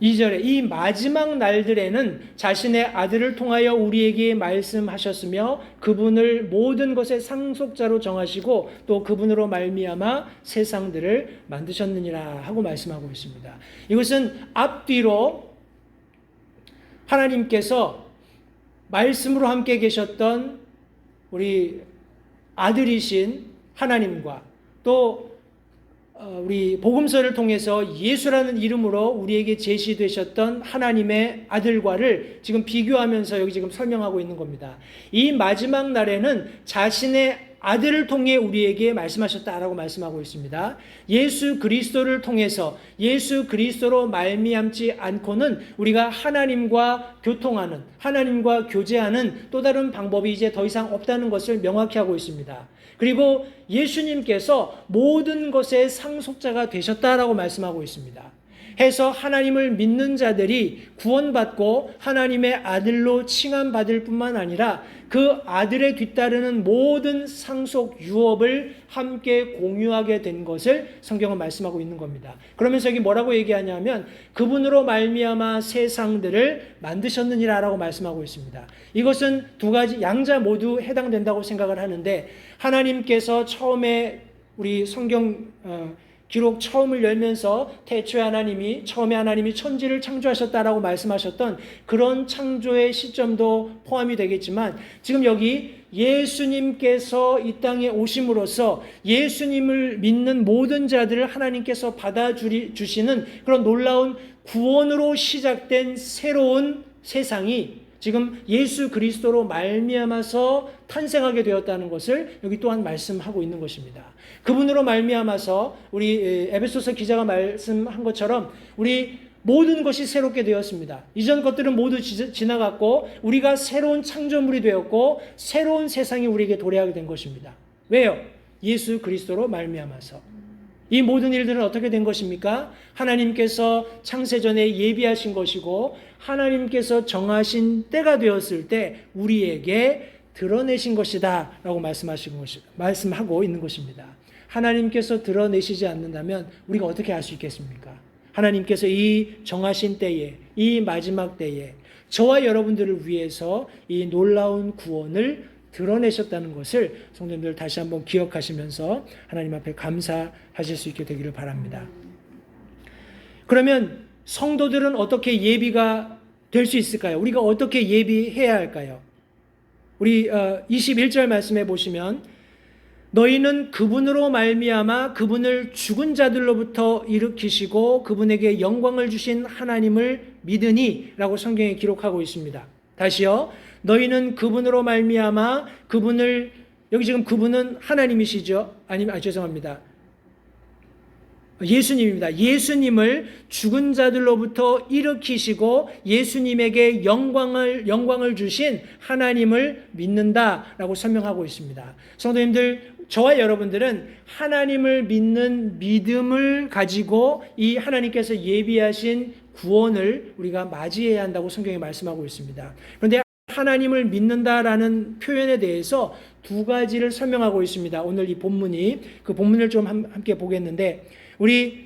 2절에 이 마지막 날들에는 자신의 아들을 통하여 우리에게 말씀하셨으며 그분을 모든 것의 상속자로 정하시고 또 그분으로 말미암아 세상들을 만드셨느니라 하고 말씀하고 있습니다. 이것은 앞뒤로 하나님께서 말씀으로 함께 계셨던 우리 아들이신 하나님과 또 우리 복음서를 통해서 예수라는 이름으로 우리에게 제시되셨던 하나님의 아들과를 지금 비교하면서 여기 지금 설명하고 있는 겁니다. 이 마지막 날에는 자신의 아들을 통해 우리에게 말씀하셨다라고 말씀하고 있습니다. 예수 그리스도를 통해서 예수 그리스도로 말미암지 않고는 우리가 하나님과 교통하는, 하나님과 교제하는 또 다른 방법이 이제 더 이상 없다는 것을 명확히 하고 있습니다. 그리고 예수님께서 모든 것의 상속자가 되셨다라고 말씀하고 있습니다. 해서 하나님을 믿는 자들이 구원받고 하나님의 아들로 칭함받을 뿐만 아니라 그 아들에 뒤따르는 모든 상속 유업을 함께 공유하게 된 것을 성경은 말씀하고 있는 겁니다. 그러면서 여기 뭐라고 얘기하냐면 그분으로 말미암아 세상들을 만드셨느니라라고 말씀하고 있습니다. 이것은 두 가지 양자 모두 해당된다고 생각을 하는데, 하나님께서 처음에 우리 성경 기록 처음을 열면서 태초에 처음에 하나님이 천지를 창조하셨다라고 말씀하셨던 그런 창조의 시점도 포함이 되겠지만, 지금 여기 예수님께서 이 땅에 오심으로써 예수님을 믿는 모든 자들을 하나님께서 받아주시는 그런 놀라운 구원으로 시작된 새로운 세상이 지금 예수 그리스도로 말미암아서 탄생하게 되었다는 것을 여기 또한 말씀하고 있는 것입니다. 그분으로 말미암아서 우리 에베소서 기자가 말씀한 것처럼 우리 모든 것이 새롭게 되었습니다. 이전 것들은 모두 지나갔고 우리가 새로운 창조물이 되었고 새로운 세상이 우리에게 도래하게 된 것입니다. 왜요? 예수 그리스도로 말미암아서. 이 모든 일들은 어떻게 된 것입니까? 하나님께서 창세전에 예비하신 것이고 하나님께서 정하신 때가 되었을 때 우리에게 드러내신 것이다 라고 말씀하고 있는 것입니다. 하나님께서 드러내시지 않는다면 우리가 어떻게 알 수 있겠습니까? 하나님께서 이 정하신 때에, 이 마지막 때에 저와 여러분들을 위해서 이 놀라운 구원을 드러내셨다는 것을 성도님들 다시 한번 기억하시면서 하나님 앞에 감사하실 수 있게 되기를 바랍니다. 그러면 성도들은 어떻게 예비가 될 수 있을까요? 우리가 어떻게 예비해야 할까요? 우리 21절 말씀해 보시면 너희는 그분으로 말미암아 그분을 죽은 자들로부터 일으키시고 그분에게 영광을 주신 하나님을 믿으니 라고 성경에 기록하고 있습니다. 다시요. 너희는 그분으로 말미암아 그분을, 여기 지금 그분은 하나님이시죠? 죄송합니다. 예수님입니다. 예수님을 죽은 자들로부터 일으키시고 예수님에게 영광을 주신 하나님을 믿는다라고 설명하고 있습니다. 성도님들, 저와 여러분들은 하나님을 믿는 믿음을 가지고 이 하나님께서 예비하신 구원을 우리가 맞이해야 한다고 성경이 말씀하고 있습니다. 그런데 하나님을 믿는다라는 표현에 대해서 두 가지를 설명하고 있습니다. 오늘 이 본문이, 그 본문을 좀 함께 보겠는데, 우리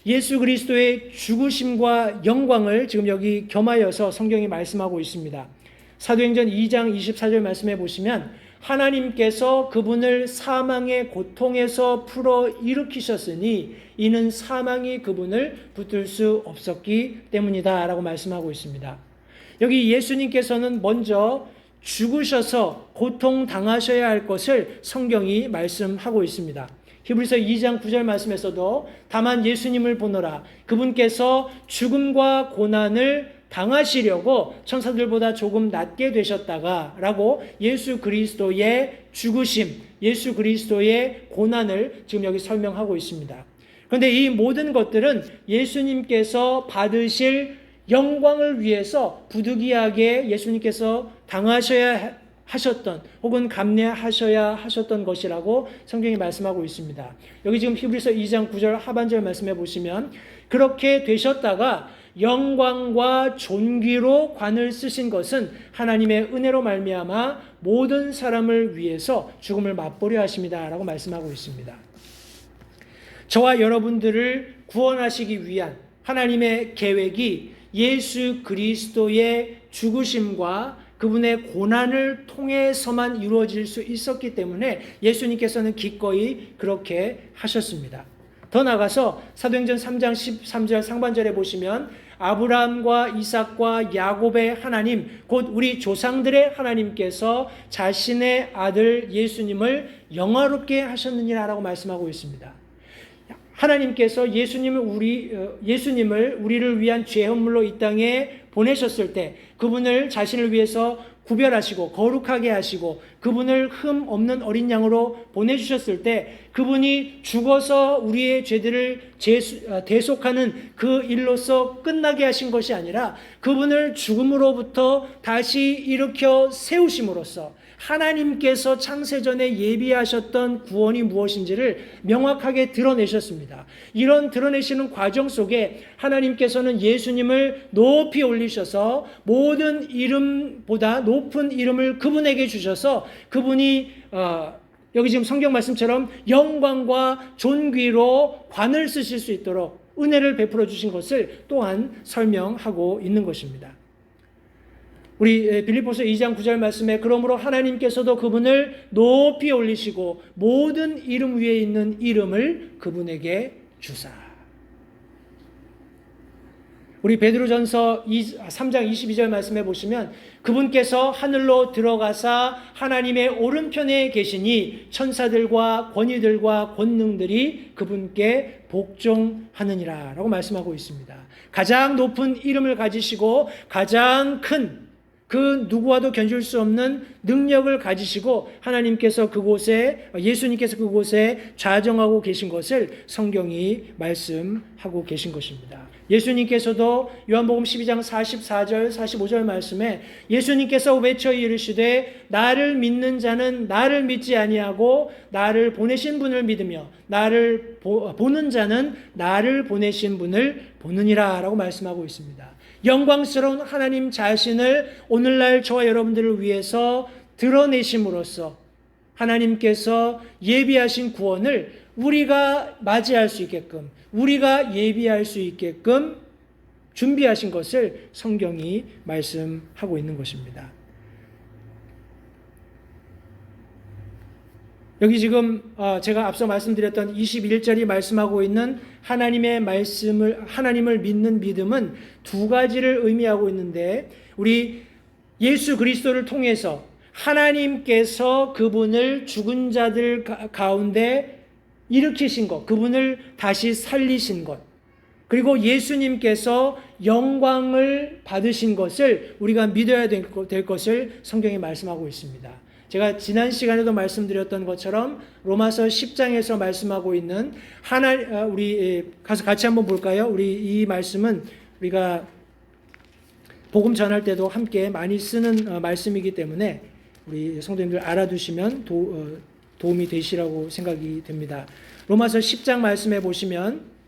예수 그리스도의 죽으심과 영광을 지금 여기 겸하여서 성경이 말씀하고 있습니다. 사도행전 2장 24절 말씀해 보시면, 하나님께서 그분을 사망의 고통에서 풀어 일으키셨으니 이는 사망이 그분을 붙들 수 없었기 때문이다 라고 말씀하고 있습니다. 여기 예수님께서는 먼저 죽으셔서 고통당하셔야 할 것을 성경이 말씀하고 있습니다. 히브리서 2장 9절 말씀에서도 다만 예수님을 보노라, 그분께서 죽음과 고난을 당하시려고 천사들보다 조금 낮게 되셨다가 라고 예수 그리스도의 죽으심, 예수 그리스도의 고난을 지금 여기 설명하고 있습니다. 그런데 이 모든 것들은 예수님께서 받으실 영광을 위해서 부득이하게 예수님께서 당하셔야 하셨던 혹은 감내하셔야 하셨던 것이라고 성경이 말씀하고 있습니다. 여기 지금 히브리서 2장 9절 하반절 말씀해 보시면, 그렇게 되셨다가 영광과 존귀로 관을 쓰신 것은 하나님의 은혜로 말미암아 모든 사람을 위해서 죽음을 맛보려 하십니다 라고 말씀하고 있습니다. 저와 여러분들을 구원하시기 위한 하나님의 계획이 예수 그리스도의 죽으심과 그분의 고난을 통해서만 이루어질 수 있었기 때문에 예수님께서는 기꺼이 그렇게 하셨습니다. 더 나아가서 사도행전 3장 13절 상반절에 보시면, 아브라함과 이삭과 야곱의 하나님, 곧 우리 조상들의 하나님께서 자신의 아들 예수님을 영화롭게 하셨느니라 라고 말씀하고 있습니다. 하나님께서 예수님을 우리를 위한 죄헌물로 이 땅에 보내셨을 때 그분을 자신을 위해서 구별하시고 거룩하게 하시고 그분을 흠 없는 어린 양으로 보내주셨을 때 그분이 죽어서 우리의 죄들을 대속하는 그 일로서 끝나게 하신 것이 아니라 그분을 죽음으로부터 다시 일으켜 세우심으로써 하나님께서 창세전에 예비하셨던 구원이 무엇인지를 명확하게 드러내셨습니다. 이런 드러내시는 과정 속에 하나님께서는 예수님을 높이 올리셔서 모든 이름보다 높은 이름을 그분에게 주셔서 그분이 여기 지금 성경 말씀처럼 영광과 존귀로 관을 쓰실 수 있도록 은혜를 베풀어 주신 것을 또한 설명하고 있는 것입니다. 우리 빌립보서 2장 9절 말씀에, 그러므로 하나님께서도 그분을 높이 올리시고 모든 이름 위에 있는 이름을 그분에게 주사. 우리 베드로전서 3장 22절 말씀해 보시면, 그분께서 하늘로 들어가사 하나님의 오른편에 계시니 천사들과 권위들과 권능들이 그분께 복종하느니라 라고 말씀하고 있습니다. 가장 높은 이름을 가지시고 가장 큰 그 누구와도 견줄 수 없는 능력을 가지시고 하나님께서 그곳에, 예수님께서 그곳에 좌정하고 계신 것을 성경이 말씀하고 계신 것입니다. 예수님께서도 요한복음 12장 44절 45절 말씀에 예수님께서 외쳐 이르시되 나를 믿는 자는 나를 믿지 아니하고 나를 보내신 분을 믿으며 나를 보는 자는 나를 보내신 분을 보느니라 라고 말씀하고 있습니다. 영광스러운 하나님 자신을 오늘날 저와 여러분들을 위해서 드러내심으로써 하나님께서 예비하신 구원을 우리가 맞이할 수 있게끔, 우리가 예비할 수 있게끔 준비하신 것을 성경이 말씀하고 있는 것입니다. 여기 지금 제가 앞서 말씀드렸던 21절이 말씀하고 있는 하나님을 믿는 믿음은 두 가지를 의미하고 있는데, 우리 예수 그리스도를 통해서 하나님께서 그분을 죽은 자들 가운데 일으키신 것, 그분을 다시 살리신 것, 그리고 예수님께서 영광을 받으신 것을 우리가 믿어야 될 것을 성경이 말씀하고 있습니다. 제가 지난 시간에도 말씀드렸던 것처럼 로마서 10장에서 말씀하고 있는 우리 가서 같이 한번 볼까요? 우리 이 말씀은 우리가 복음 전할 때도 함께 많이 쓰는 말씀이기 때문에 우리 성도님들 알아두시면 도움이 되시라고 생각이 됩니다. 로마서 10장 말씀해 보시면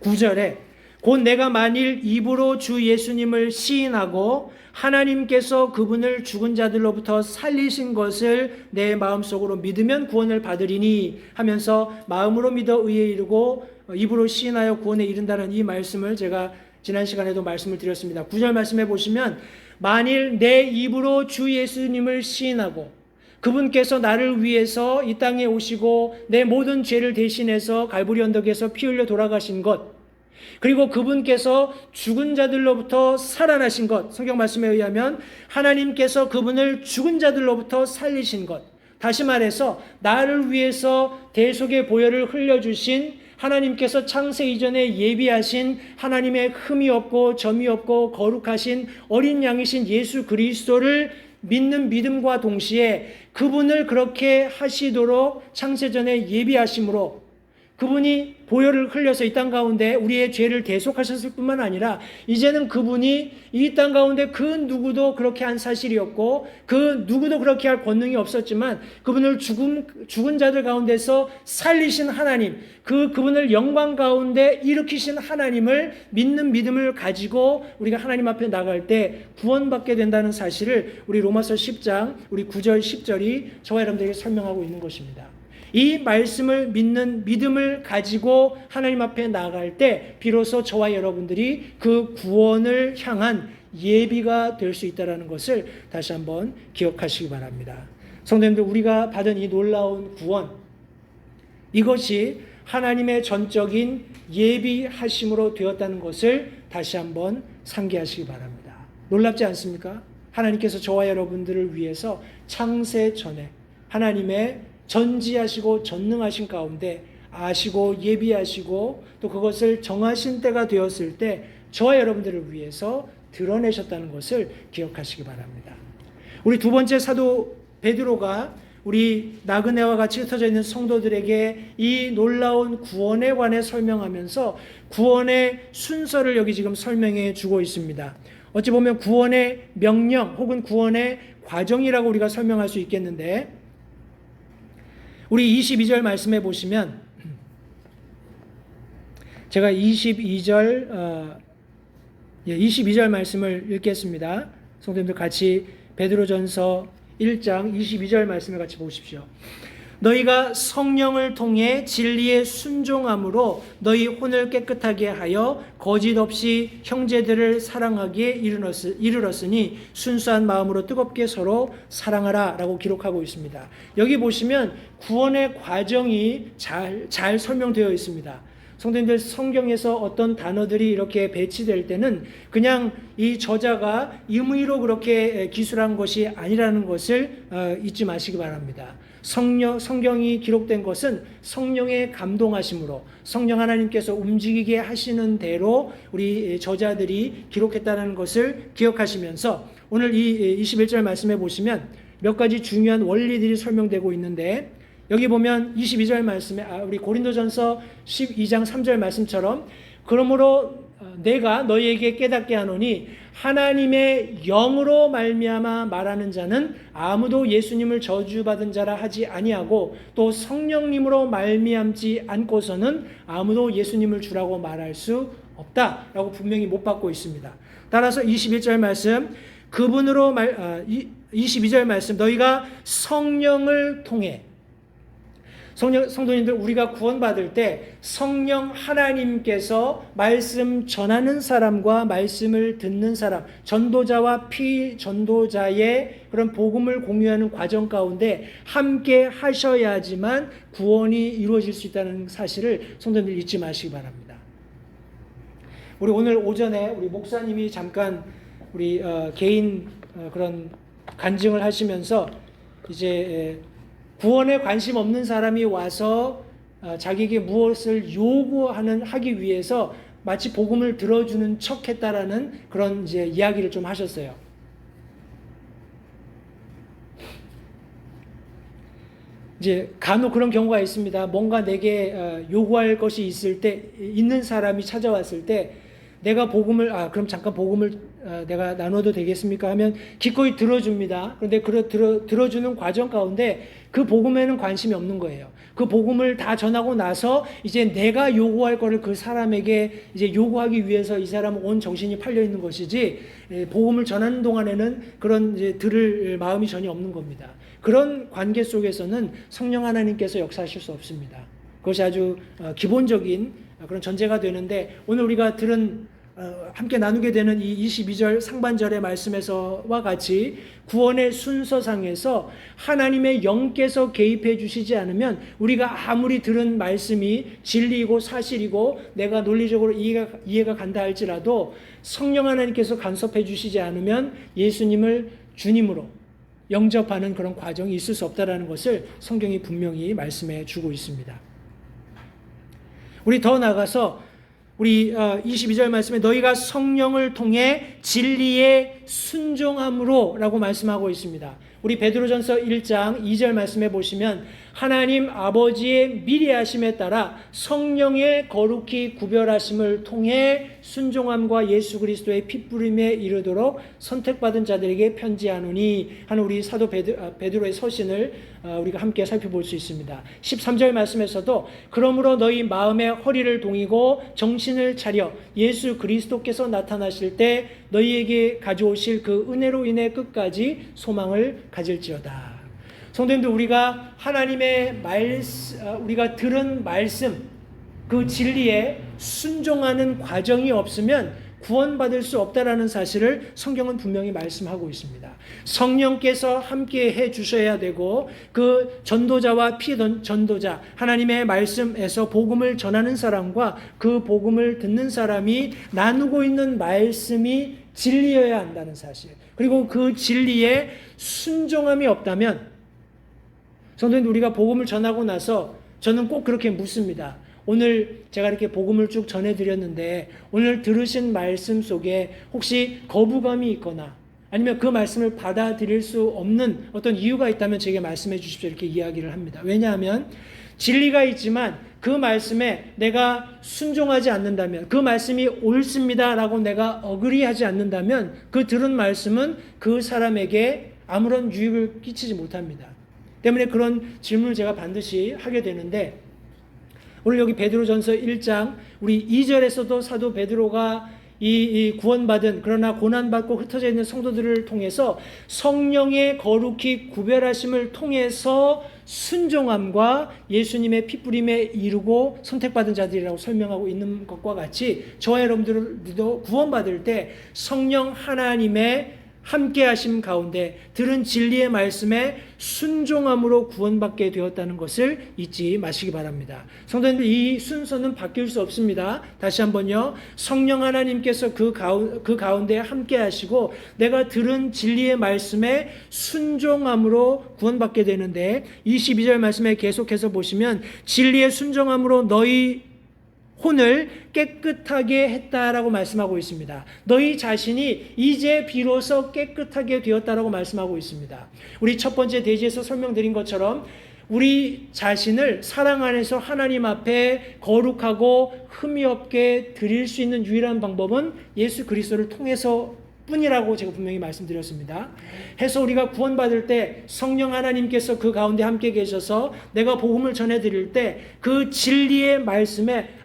9절에 곧 내가 만일 입으로 주 예수님을 시인하고 하나님께서 그분을 죽은 자들로부터 살리신 것을 내 마음속으로 믿으면 구원을 받으리니 하면서 마음으로 믿어 의에 이르고 입으로 시인하여 구원에 이른다는 이 말씀을 제가 지난 시간에도 말씀을 드렸습니다. 9절 말씀해 보시면 만일 내 입으로 주 예수님을 시인하고 그분께서 나를 위해서 이 땅에 오시고 내 모든 죄를 대신해서 갈보리 언덕에서 피 흘려 돌아가신 것, 그리고 그분께서 죽은 자들로부터 살아나신 것, 성경 말씀에 의하면 하나님께서 그분을 죽은 자들로부터 살리신 것, 다시 말해서 나를 위해서 대속의 보혈을 흘려주신 하나님께서 창세 이전에 예비하신 하나님의 흠이 없고 점이 없고 거룩하신 어린 양이신 예수 그리스도를 믿는 믿음과 동시에 그분을 그렇게 하시도록 창세전에 예비하심으로 그분이 보혈을 흘려서 이 땅 가운데 우리의 죄를 대속하셨을 뿐만 아니라 이제는 그분이 이 땅 가운데 그 누구도 그렇게 한 사실이 없고 그 누구도 그렇게 할 권능이 없었지만 그분을 죽은 자들 가운데서 살리신 하나님, 그분을 영광 가운데 일으키신 하나님을 믿는 믿음을 가지고 우리가 하나님 앞에 나갈 때 구원받게 된다는 사실을 우리 로마서 10장 우리 9절 10절이 저와 여러분들에게 설명하고 있는 것입니다. 이 말씀을 믿는 믿음을 가지고 하나님 앞에 나아갈 때 비로소 저와 여러분들이 그 구원을 향한 예비가 될 수 있다는 것을 다시 한번 기억하시기 바랍니다. 성도님들, 우리가 받은 이 놀라운 구원, 이것이 하나님의 전적인 예비하심으로 되었다는 것을 다시 한번 상기하시기 바랍니다. 놀랍지 않습니까? 하나님께서 저와 여러분들을 위해서 창세 전에 하나님의 전지하시고 전능하신 가운데 아시고 예비하시고 또 그것을 정하신 때가 되었을 때 저와 여러분들을 위해서 드러내셨다는 것을 기억하시기 바랍니다. 우리 두 번째 사도 베드로가 우리 나그네와 같이 흩어져 있는 성도들에게 이 놀라운 구원에 관해 설명하면서 구원의 순서를 여기 지금 설명해 주고 있습니다. 어찌 보면 구원의 명령 혹은 구원의 과정이라고 우리가 설명할 수 있겠는데 우리 22절 말씀해 보시면 제가 22절 말씀을 읽겠습니다. 성도님들 같이 베드로전서 1장 22절 말씀을 같이 보십시오. 너희가 성령을 통해 진리에 순종함으로 너희 혼을 깨끗하게 하여 거짓 없이 형제들을 사랑하기에 이르렀으니 순수한 마음으로 뜨겁게 서로 사랑하라 라고 기록하고 있습니다. 여기 보시면 구원의 과정이 잘 설명되어 있습니다. 성도님들, 성경에서 어떤 단어들이 이렇게 배치될 때는 그냥 이 저자가 임의로 그렇게 기술한 것이 아니라는 것을 잊지 마시기 바랍니다. 성경이 기록된 것은 성령의 감동하심으로 성령 하나님께서 움직이게 하시는 대로 우리 저자들이 기록했다는 것을 기억하시면서 오늘 이 21절 말씀해 보시면 몇 가지 중요한 원리들이 설명되고 있는데 여기 보면 22절 말씀에 우리 고린도전서 12장 3절 말씀처럼 그러므로 내가 너희에게 깨닫게 하노니 하나님의 영으로 말미암아 말하는 자는 아무도 예수님을 저주받은 자라 하지 아니하고 또 성령님으로 말미암지 않고서는 아무도 예수님을 주라고 말할 수 없다라고 분명히 못 받고 있습니다. 따라서 21절 말씀 22절 말씀 너희가 성령을 통해 성도님들, 우리가 구원받을 때 성령 하나님께서 말씀 전하는 사람과 말씀을 듣는 사람, 전도자와 피전도자의 그런 복음을 공유하는 과정 가운데 함께 하셔야지만 구원이 이루어질 수 있다는 사실을 성도님들 잊지 마시기 바랍니다. 우리 오늘 오전에 우리 목사님이 잠깐 우리 개인 그런 간증을 하시면서 이제 구원에 관심 없는 사람이 와서 자기에게 무엇을 하기 위해서 마치 복음을 들어주는 척했다라는 그런 이제 이야기를 좀 하셨어요. 이제 간혹 그런 경우가 있습니다. 뭔가 내게 요구할 것이 있는 사람이 찾아왔을 때 내가 복음을 그럼 잠깐 복음을 내가 나눠도 되겠습니까? 하면 기꺼이 들어줍니다. 그런데 들어주는 과정 가운데 그 복음에는 관심이 없는 거예요. 그 복음을 다 전하고 나서 이제 내가 요구할 거를 그 사람에게 이제 요구하기 위해서 이 사람은 온 정신이 팔려 있는 것이지 복음을 전하는 동안에는 그런 이제 들을 마음이 전혀 없는 겁니다. 그런 관계 속에서는 성령 하나님께서 역사하실 수 없습니다. 그것이 아주 기본적인 그런 전제가 되는데, 오늘 우리가 함께 나누게 되는 이 22절 상반절의 말씀에서와 같이 구원의 순서상에서 하나님의 영께서 개입해 주시지 않으면 우리가 아무리 들은 말씀이 진리이고 사실이고 내가 논리적으로 이해가 간다 할지라도 성령 하나님께서 간섭해 주시지 않으면 예수님을 주님으로 영접하는 그런 과정이 있을 수 없다는 것을 성경이 분명히 말씀해 주고 있습니다. 우리 더 나아가서 우리 22절 말씀에 너희가 성령을 통해 진리에 순종함으로 라고 말씀하고 있습니다. 우리 베드로전서 1장 2절 말씀에 보시면 하나님 아버지의 미리 하심에 따라 성령의 거룩히 구별하심을 통해 순종함과 예수 그리스도의 핏부림에 이르도록 선택받은 자들에게 편지하노니 하는 우리 사도 베드로의 서신을 우리가 함께 살펴볼 수 있습니다. 13절 말씀에서도 그러므로 너희 마음의 허리를 동이고 정신을 차려 예수 그리스도께서 나타나실 때 너희에게 가져오실 그 은혜로 인해 끝까지 소망을 가질지어다. 성도님들, 우리가 하나님의 우리가 들은 말씀, 그 진리에 순종하는 과정이 없으면 구원받을 수 없다라는 사실을 성경은 분명히 말씀하고 있습니다. 성령께서 함께 해 주셔야 되고 그 전도자와 피전도자, 하나님의 말씀에서 복음을 전하는 사람과 그 복음을 듣는 사람이 나누고 있는 말씀이 진리여야 한다는 사실, 그리고 그 진리에 순종함이 없다면, 성도님들, 우리가 복음을 전하고 나서 저는 꼭 그렇게 묻습니다. 오늘 제가 이렇게 복음을 쭉 전해드렸는데 오늘 들으신 말씀 속에 혹시 거부감이 있거나 아니면 그 말씀을 받아들일 수 없는 어떤 이유가 있다면 제게 말씀해 주십시오. 이렇게 이야기를 합니다. 왜냐하면 진리가 있지만 그 말씀에 내가 순종하지 않는다면, 그 말씀이 옳습니다라고 내가 어그리하지 않는다면 그 들은 말씀은 그 사람에게 아무런 유익을 끼치지 못합니다. 때문에 그런 질문을 제가 반드시 하게 되는데, 오늘 여기 베드로전서 1장 우리 2절에서도 사도 베드로가 이 구원받은 그러나 고난받고 흩어져 있는 성도들을 통해서 성령의 거룩히 구별하심을 통해서 순종함과 예수님의 핏부림에 이르고 선택받은 자들이라고 설명하고 있는 것과 같이 저와 여러분들도 구원받을 때 성령 하나님의 함께 하심 가운데 들은 진리의 말씀에 순종함으로 구원받게 되었다는 것을 잊지 마시기 바랍니다. 성도님들, 이 순서는 바뀔 수 없습니다. 다시 한번요. 성령 하나님께서 그 가운데 함께 하시고 내가 들은 진리의 말씀에 순종함으로 구원받게 되는데, 22절 말씀에 계속해서 보시면 진리의 순종함으로 너희 혼을 깨끗하게 했다라고 말씀하고 있습니다. 너희 자신이 이제 비로소 깨끗하게 되었다라고 말씀하고 있습니다. 우리 첫 번째 대지에서 설명드린 것처럼 우리 자신을 사랑 안에서 하나님 앞에 거룩하고 흠이 없게 드릴 수 있는 유일한 방법은 예수 그리스도를 통해서 뿐이라고 제가 분명히 말씀드렸습니다. 해서 우리가 구원받을 때 성령 하나님께서 그 가운데 함께 계셔서 내가 복음을 전해드릴 때 그 진리의 말씀에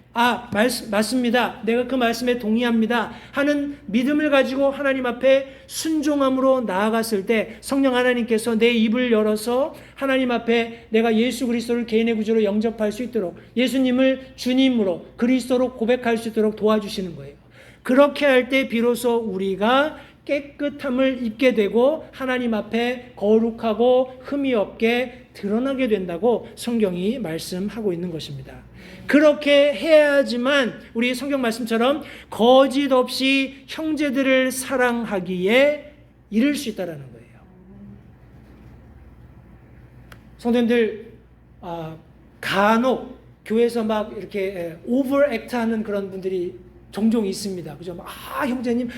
맞습니다, 내가 그 말씀에 동의합니다 하는 믿음을 가지고 하나님 앞에 순종함으로 나아갔을 때 성령 하나님께서 내 입을 열어서 하나님 앞에 내가 예수 그리스도를 개인의 구주로 영접할 수 있도록, 예수님을 주님으로 그리스도로 고백할 수 있도록 도와주시는 거예요. 그렇게 할 때 비로소 우리가 깨끗함을 입게 되고 하나님 앞에 거룩하고 흠이 없게 드러나게 된다고 성경이 말씀하고 있는 것입니다. 그렇게 해야지만 우리 성경 말씀처럼 거짓 없이 형제들을 사랑하기에 이를 수 있다라는 거예요. 성도님들, 간혹 교회에서 막 이렇게 오버액트하는 그런 분들이 종종 있습니다. 그죠? 형제님,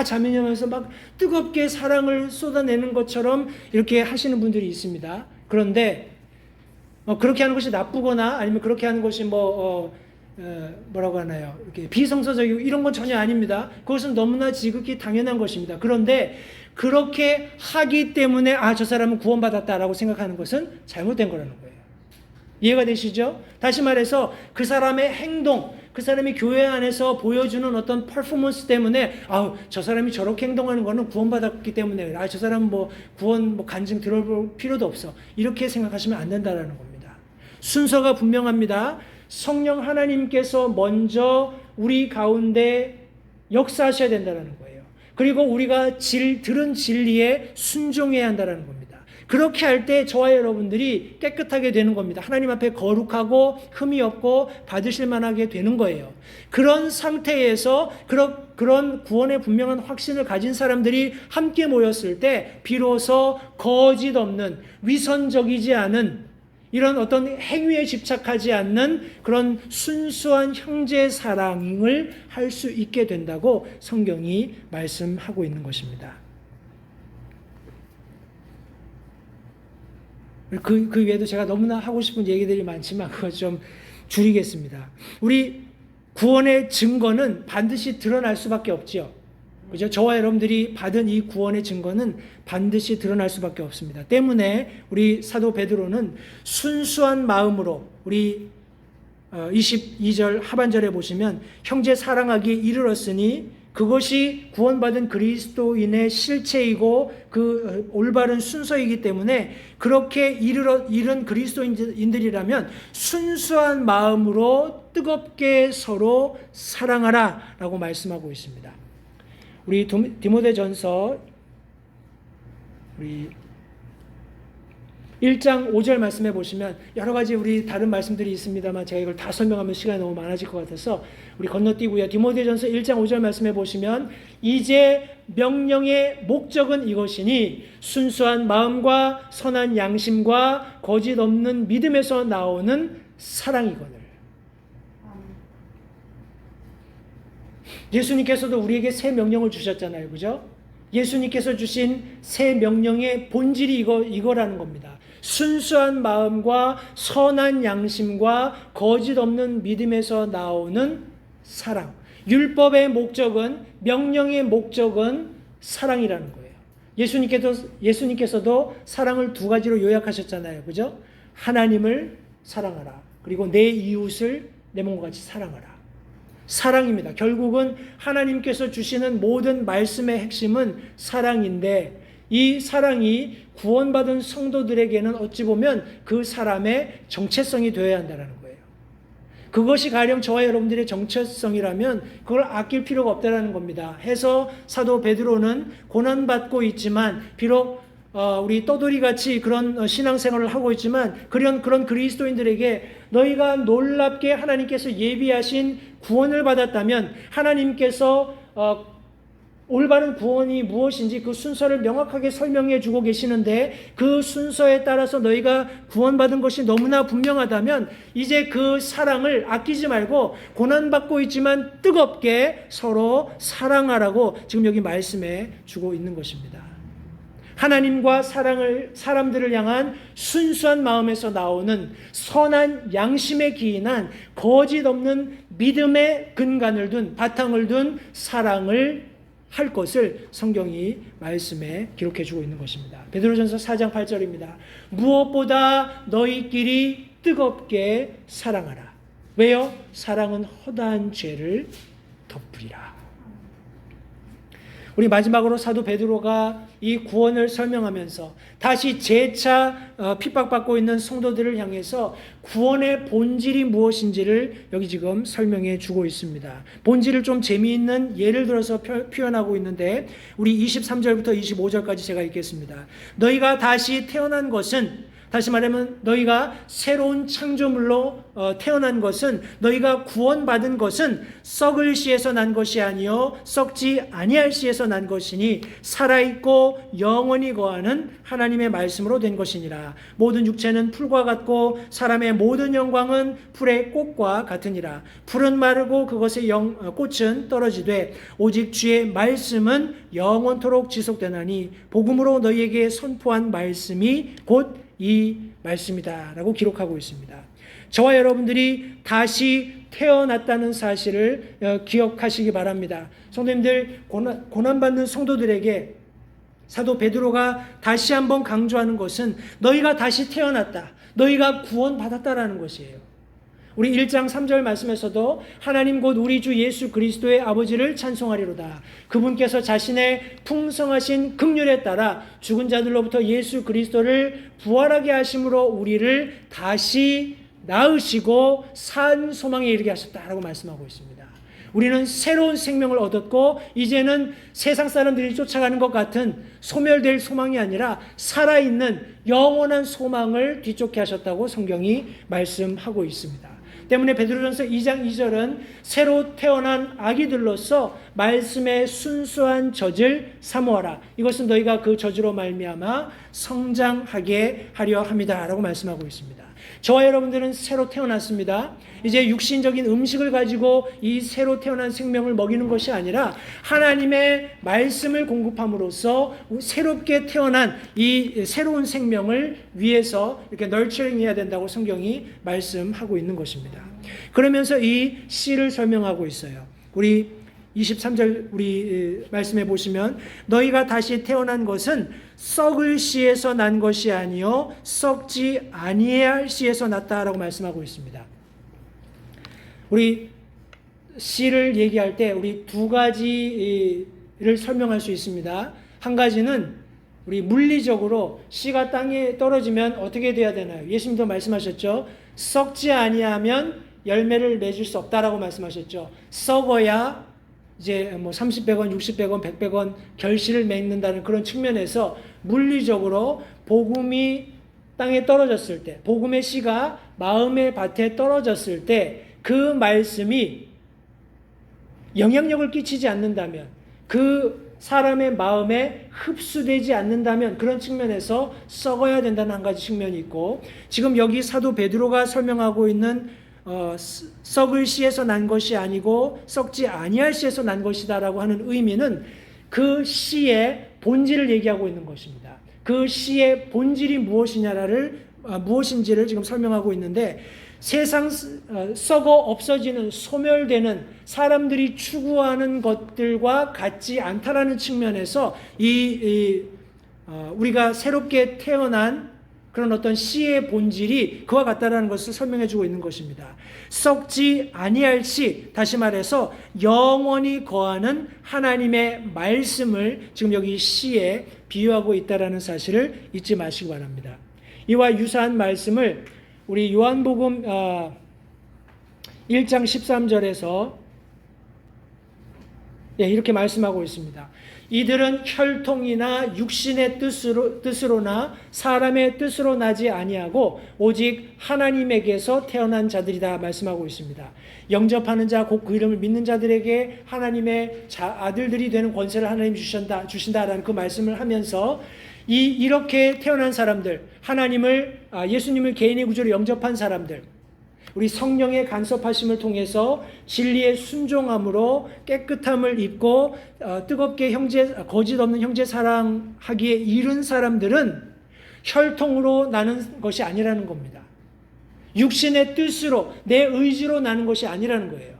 자매님 하면서 막 뜨겁게 사랑을 쏟아내는 것처럼 이렇게 하시는 분들이 있습니다. 그런데 그렇게 하는 것이 나쁘거나 아니면 그렇게 하는 것이 뭐라고 하나요? 이렇게 비성서적이고 이런 건 전혀 아닙니다. 그것은 너무나 지극히 당연한 것입니다. 그런데 그렇게 하기 때문에 저 사람은 구원받았다라고 생각하는 것은 잘못된 거라는 거예요. 이해가 되시죠? 다시 말해서 그 사람의 행동, 그 사람이 교회 안에서 보여주는 어떤 퍼포먼스 때문에 저 사람이 저렇게 행동하는 거는 구원받았기 때문에 저 사람은 구원 간증 들어볼 필요도 없어. 이렇게 생각하시면 안 된다라는 겁니다. 순서가 분명합니다. 성령 하나님께서 먼저 우리 가운데 역사하셔야 된다는 거예요. 그리고 우리가 들은 진리에 순종해야 한다는 겁니다. 그렇게 할 때 저와 여러분들이 깨끗하게 되는 겁니다. 하나님 앞에 거룩하고 흠이 없고 받으실 만하게 되는 거예요. 그런 상태에서 그런 구원의 분명한 확신을 가진 사람들이 함께 모였을 때 비로소 거짓 없는, 위선적이지 않은, 이런 어떤 행위에 집착하지 않는 그런 순수한 형제 사랑을 할 수 있게 된다고 성경이 말씀하고 있는 것입니다. 그 외에도 제가 너무나 하고 싶은 얘기들이 많지만 그거 좀 줄이겠습니다. 우리 구원의 증거는 반드시 드러날 수밖에 없지요. 그죠? 저와 여러분들이 받은 이 구원의 증거는 반드시 드러날 수밖에 없습니다. 때문에 우리 사도 베드로는 순수한 마음으로 우리 22절 하반절에 보시면 형제 사랑하기에 이르렀으니 그것이 구원받은 그리스도인의 실체이고 그 올바른 순서이기 때문에 그렇게 이른 그리스도인들이라면 순수한 마음으로 뜨겁게 서로 사랑하라 라고 말씀하고 있습니다. 우리 디모데전서 우리 1장 5절 말씀해 보시면 여러 가지 우리 다른 말씀들이 있습니다만 제가 이걸 다 설명하면 시간이 너무 많아질 것 같아서 우리 건너뛰고요. 디모데전서 1장 5절 말씀해 보시면 이제 명령의 목적은 이것이니 순수한 마음과 선한 양심과 거짓 없는 믿음에서 나오는 사랑이거늘. 예수님께서도 우리에게 새 명령을 주셨잖아요. 그죠? 예수님께서 주신 새 명령의 본질이 이거라는 겁니다. 순수한 마음과 선한 양심과 거짓 없는 믿음에서 나오는 사랑. 율법의 목적은, 명령의 목적은 사랑이라는 거예요. 예수님께서도 사랑을 두 가지로 요약하셨잖아요. 그죠? 하나님을 사랑하라. 그리고 내 이웃을 내 몸과 같이 사랑하라. 사랑입니다. 결국은 하나님께서 주시는 모든 말씀의 핵심은 사랑인데 이 사랑이 구원받은 성도들에게는 어찌 보면 그 사람의 정체성이 되어야 한다는 거예요. 그것이 가령 저와 여러분들의 정체성이라면 그걸 아낄 필요가 없다는 겁니다. 해서 사도 베드로는 고난받고 있지만 비록 우리 떠돌이같이 그런 신앙생활을 하고 있지만 그런 그리스도인들에게 너희가 놀랍게 하나님께서 예비하신 구원을 받았다면 하나님께서 올바른 구원이 무엇인지 그 순서를 명확하게 설명해 주고 계시는데 그 순서에 따라서 너희가 구원받은 것이 너무나 분명하다면 이제 그 사랑을 아끼지 말고 고난받고 있지만 뜨겁게 서로 사랑하라고 지금 여기 말씀해 주고 있는 것입니다. 하나님과 사람들을 향한 순수한 마음에서 나오는 선한 양심에 기인한 거짓 없는 믿음의 근간을 둔 바탕을 둔 사랑을 할 것을 성경이 말씀에 기록해 주고 있는 것입니다. 베드로전서 4장 8절입니다. 무엇보다 너희끼리 뜨겁게 사랑하라. 왜요? 사랑은 허다한 죄를 덮으리라. 우리 마지막으로 사도 베드로가 이 구원을 설명하면서 다시 재차 핍박받고 있는 성도들을 향해서 구원의 본질이 무엇인지를 여기 지금 설명해 주고 있습니다. 본질을 좀 재미있는 예를 들어서 표현하고 있는데 우리 23절부터 25절까지 제가 읽겠습니다. 너희가 다시 태어난 것은 다시 말하면 너희가 새로운 창조물로 태어난 것은, 너희가 구원받은 것은 썩을 씨에서 난 것이 아니요 썩지 아니할 씨에서 난 것이니 살아있고 영원히 거하는 하나님의 말씀으로 된 것이니라. 모든 육체는 풀과 같고 사람의 모든 영광은 풀의 꽃과 같으니라. 풀은 마르고 그것의 꽃은 떨어지되 오직 주의 말씀은 영원토록 지속되나니 복음으로 너희에게 선포한 말씀이 곧 이 말씀이다 라고 기록하고 있습니다. 저와 여러분들이 다시 태어났다는 사실을 기억하시기 바랍니다. 성도님들, 고난받는 성도들에게 사도 베드로가 다시 한번 강조하는 것은 너희가 다시 태어났다, 너희가 구원받았다라는 것이에요. 우리 1장 3절 말씀에서도 하나님 곧 우리 주 예수 그리스도의 아버지를 찬송하리로다. 그분께서 자신의 풍성하신 긍휼에 따라 죽은 자들로부터 예수 그리스도를 부활하게 하심으로 우리를 다시 낳으시고 산 소망에 이르게 하셨다라고 말씀하고 있습니다. 우리는 새로운 생명을 얻었고 이제는 세상 사람들이 쫓아가는 것 같은 소멸될 소망이 아니라 살아있는 영원한 소망을 뒤쫓게 하셨다고 성경이 말씀하고 있습니다. 때문에 베드로전서 2장 2절은 새로 태어난 아기들로서 말씀의 순수한 젖을 사모하라. 이것은 너희가 그 젖으로 말미암아 성장하게 하려 함이다 라고 말씀하고 있습니다. 저와 여러분들은 새로 태어났습니다. 이제 육신적인 음식을 가지고 이 새로 태어난 생명을 먹이는 것이 아니라 하나님의 말씀을 공급함으로써 새롭게 태어난 이 새로운 생명을 위해서 이렇게 널처링 해야 된다고 성경이 말씀하고 있는 것입니다. 그러면서 이 씨를 설명하고 있어요. 우리 23절 우리 말씀해 보시면 너희가 다시 태어난 것은 썩을 씨에서 난 것이 아니요 썩지 아니할 씨에서 났다라고 말씀하고 있습니다. 우리 씨를 얘기할 때 우리 두 가지를 설명할 수 있습니다. 한 가지는 우리 물리적으로 씨가 땅에 떨어지면 어떻게 돼야 되나요? 예수님도 말씀하셨죠. 썩지 아니하면 열매를 맺을 수 없다라고 말씀하셨죠. 썩어야 이제 뭐 30백원, 60백원, 100백원 결실을 맺는다는 그런 측면에서 물리적으로 복음이 땅에 떨어졌을 때, 복음의 씨가 마음의 밭에 떨어졌을 때 그 말씀이 영향력을 끼치지 않는다면, 그 사람의 마음에 흡수되지 않는다면 그런 측면에서 썩어야 된다는 한 가지 측면이 있고, 지금 여기 사도 베드로가 설명하고 있는 썩을 씨에서 난 것이 아니고 썩지 아니할 씨에서 난 것이다라고 하는 의미는 그 씨의 본질을 얘기하고 있는 것입니다. 그 씨의 본질이 무엇인지를 지금 설명하고 있는데, 세상 썩어 없어지는, 소멸되는 사람들이 추구하는 것들과 같지 않다라는 측면에서 우리가 새롭게 태어난 그런 어떤 씨의 본질이 그와 같다라는 것을 설명해 주고 있는 것입니다. 썩지 아니할 씨, 다시 말해서 영원히 거하는 하나님의 말씀을 지금 여기 씨에 비유하고 있다라는 사실을 잊지 마시기 바랍니다. 이와 유사한 말씀을 우리 요한복음 1장 13절에서 이렇게 말씀하고 있습니다. 이들은 혈통이나 육신의 뜻으로나 사람의 뜻으로 나지 아니하고 오직 하나님에게서 태어난 자들이다 말씀하고 있습니다. 영접하는 자, 곧 그 이름을 믿는 자들에게 하나님의 아들들이 되는 권세를 하나님 주신다라는 그 말씀을 하면서 이렇게 태어난 사람들, 예수님을 개인의 구주로 영접한 사람들, 우리 성령의 간섭하심을 통해서 진리의 순종함으로 깨끗함을 입고 뜨겁게 거짓 없는 형제 사랑하기에 이른 사람들은 혈통으로 나는 것이 아니라는 겁니다. 육신의 뜻으로, 내 의지로 나는 것이 아니라는 거예요.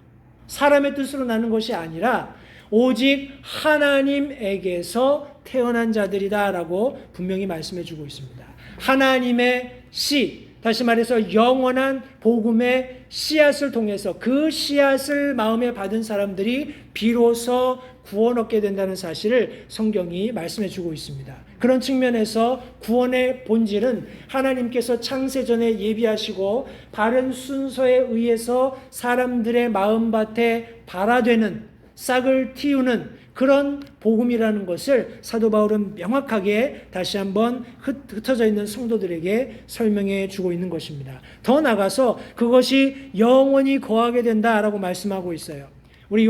사람의 뜻으로 나는 것이 아니라 오직 하나님에게서 태어난 자들이다라고 분명히 말씀해 주고 있습니다. 하나님의 씨, 다시 말해서 영원한 복음의 씨앗을 통해서 그 씨앗을 마음에 받은 사람들이 비로소 구원 얻게 된다는 사실을 성경이 말씀해 주고 있습니다. 그런 측면에서 구원의 본질은 하나님께서 창세전에 예비하시고 바른 순서에 의해서 사람들의 마음밭에 발화되는, 싹을 틔우는 그런 복음이라는 것을 사도 바울은 명확하게 다시 한번 흩어져 있는 성도들에게 설명해 주고 있는 것입니다. 더 나아가서 그것이 영원히 거하게 된다라고 말씀하고 있어요. 우리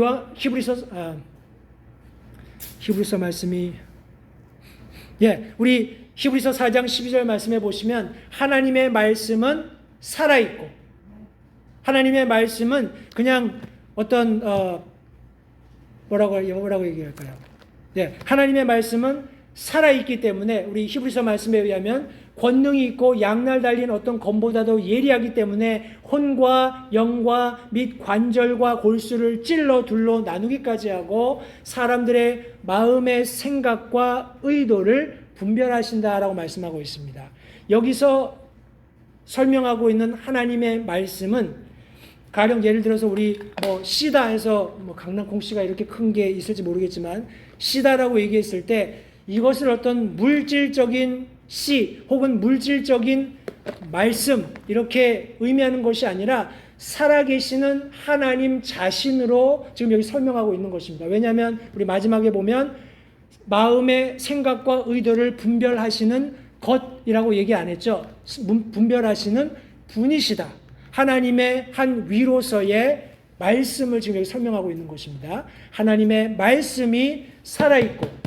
히브리서 말씀이 우리 히브리서 4장 12절 말씀해 보시면 하나님의 말씀은 살아있고, 하나님의 말씀은 그냥 어떤 뭐라고 얘기할까요? 하나님의 말씀은 살아있기 때문에 우리 히브리서 말씀에 의하면 권능이 있고 양날 달린 어떤 검보다도 예리하기 때문에 혼과 영과 및 관절과 골수를 찔러 둘러 나누기까지 하고 사람들의 마음의 생각과 의도를 분별하신다라고 말씀하고 있습니다. 여기서 설명하고 있는 하나님의 말씀은 가령 예를 들어서 우리 씨다해서 강남 콩씨가 이렇게 큰 게 있을지 모르겠지만 씨다라고 얘기했을 때 이것을 어떤 물질적인 씨 혹은 물질적인 말씀 이렇게 의미하는 것이 아니라 살아계시는 하나님 자신으로 지금 여기 설명하고 있는 것입니다. 왜냐하면 우리 마지막에 보면 마음의 생각과 의도를 분별하시는 것이라고 얘기 안 했죠. 분별하시는 분이시다. 하나님의 한 위로서의 말씀을 지금 여기 설명하고 있는 것입니다. 하나님의 말씀이 살아있고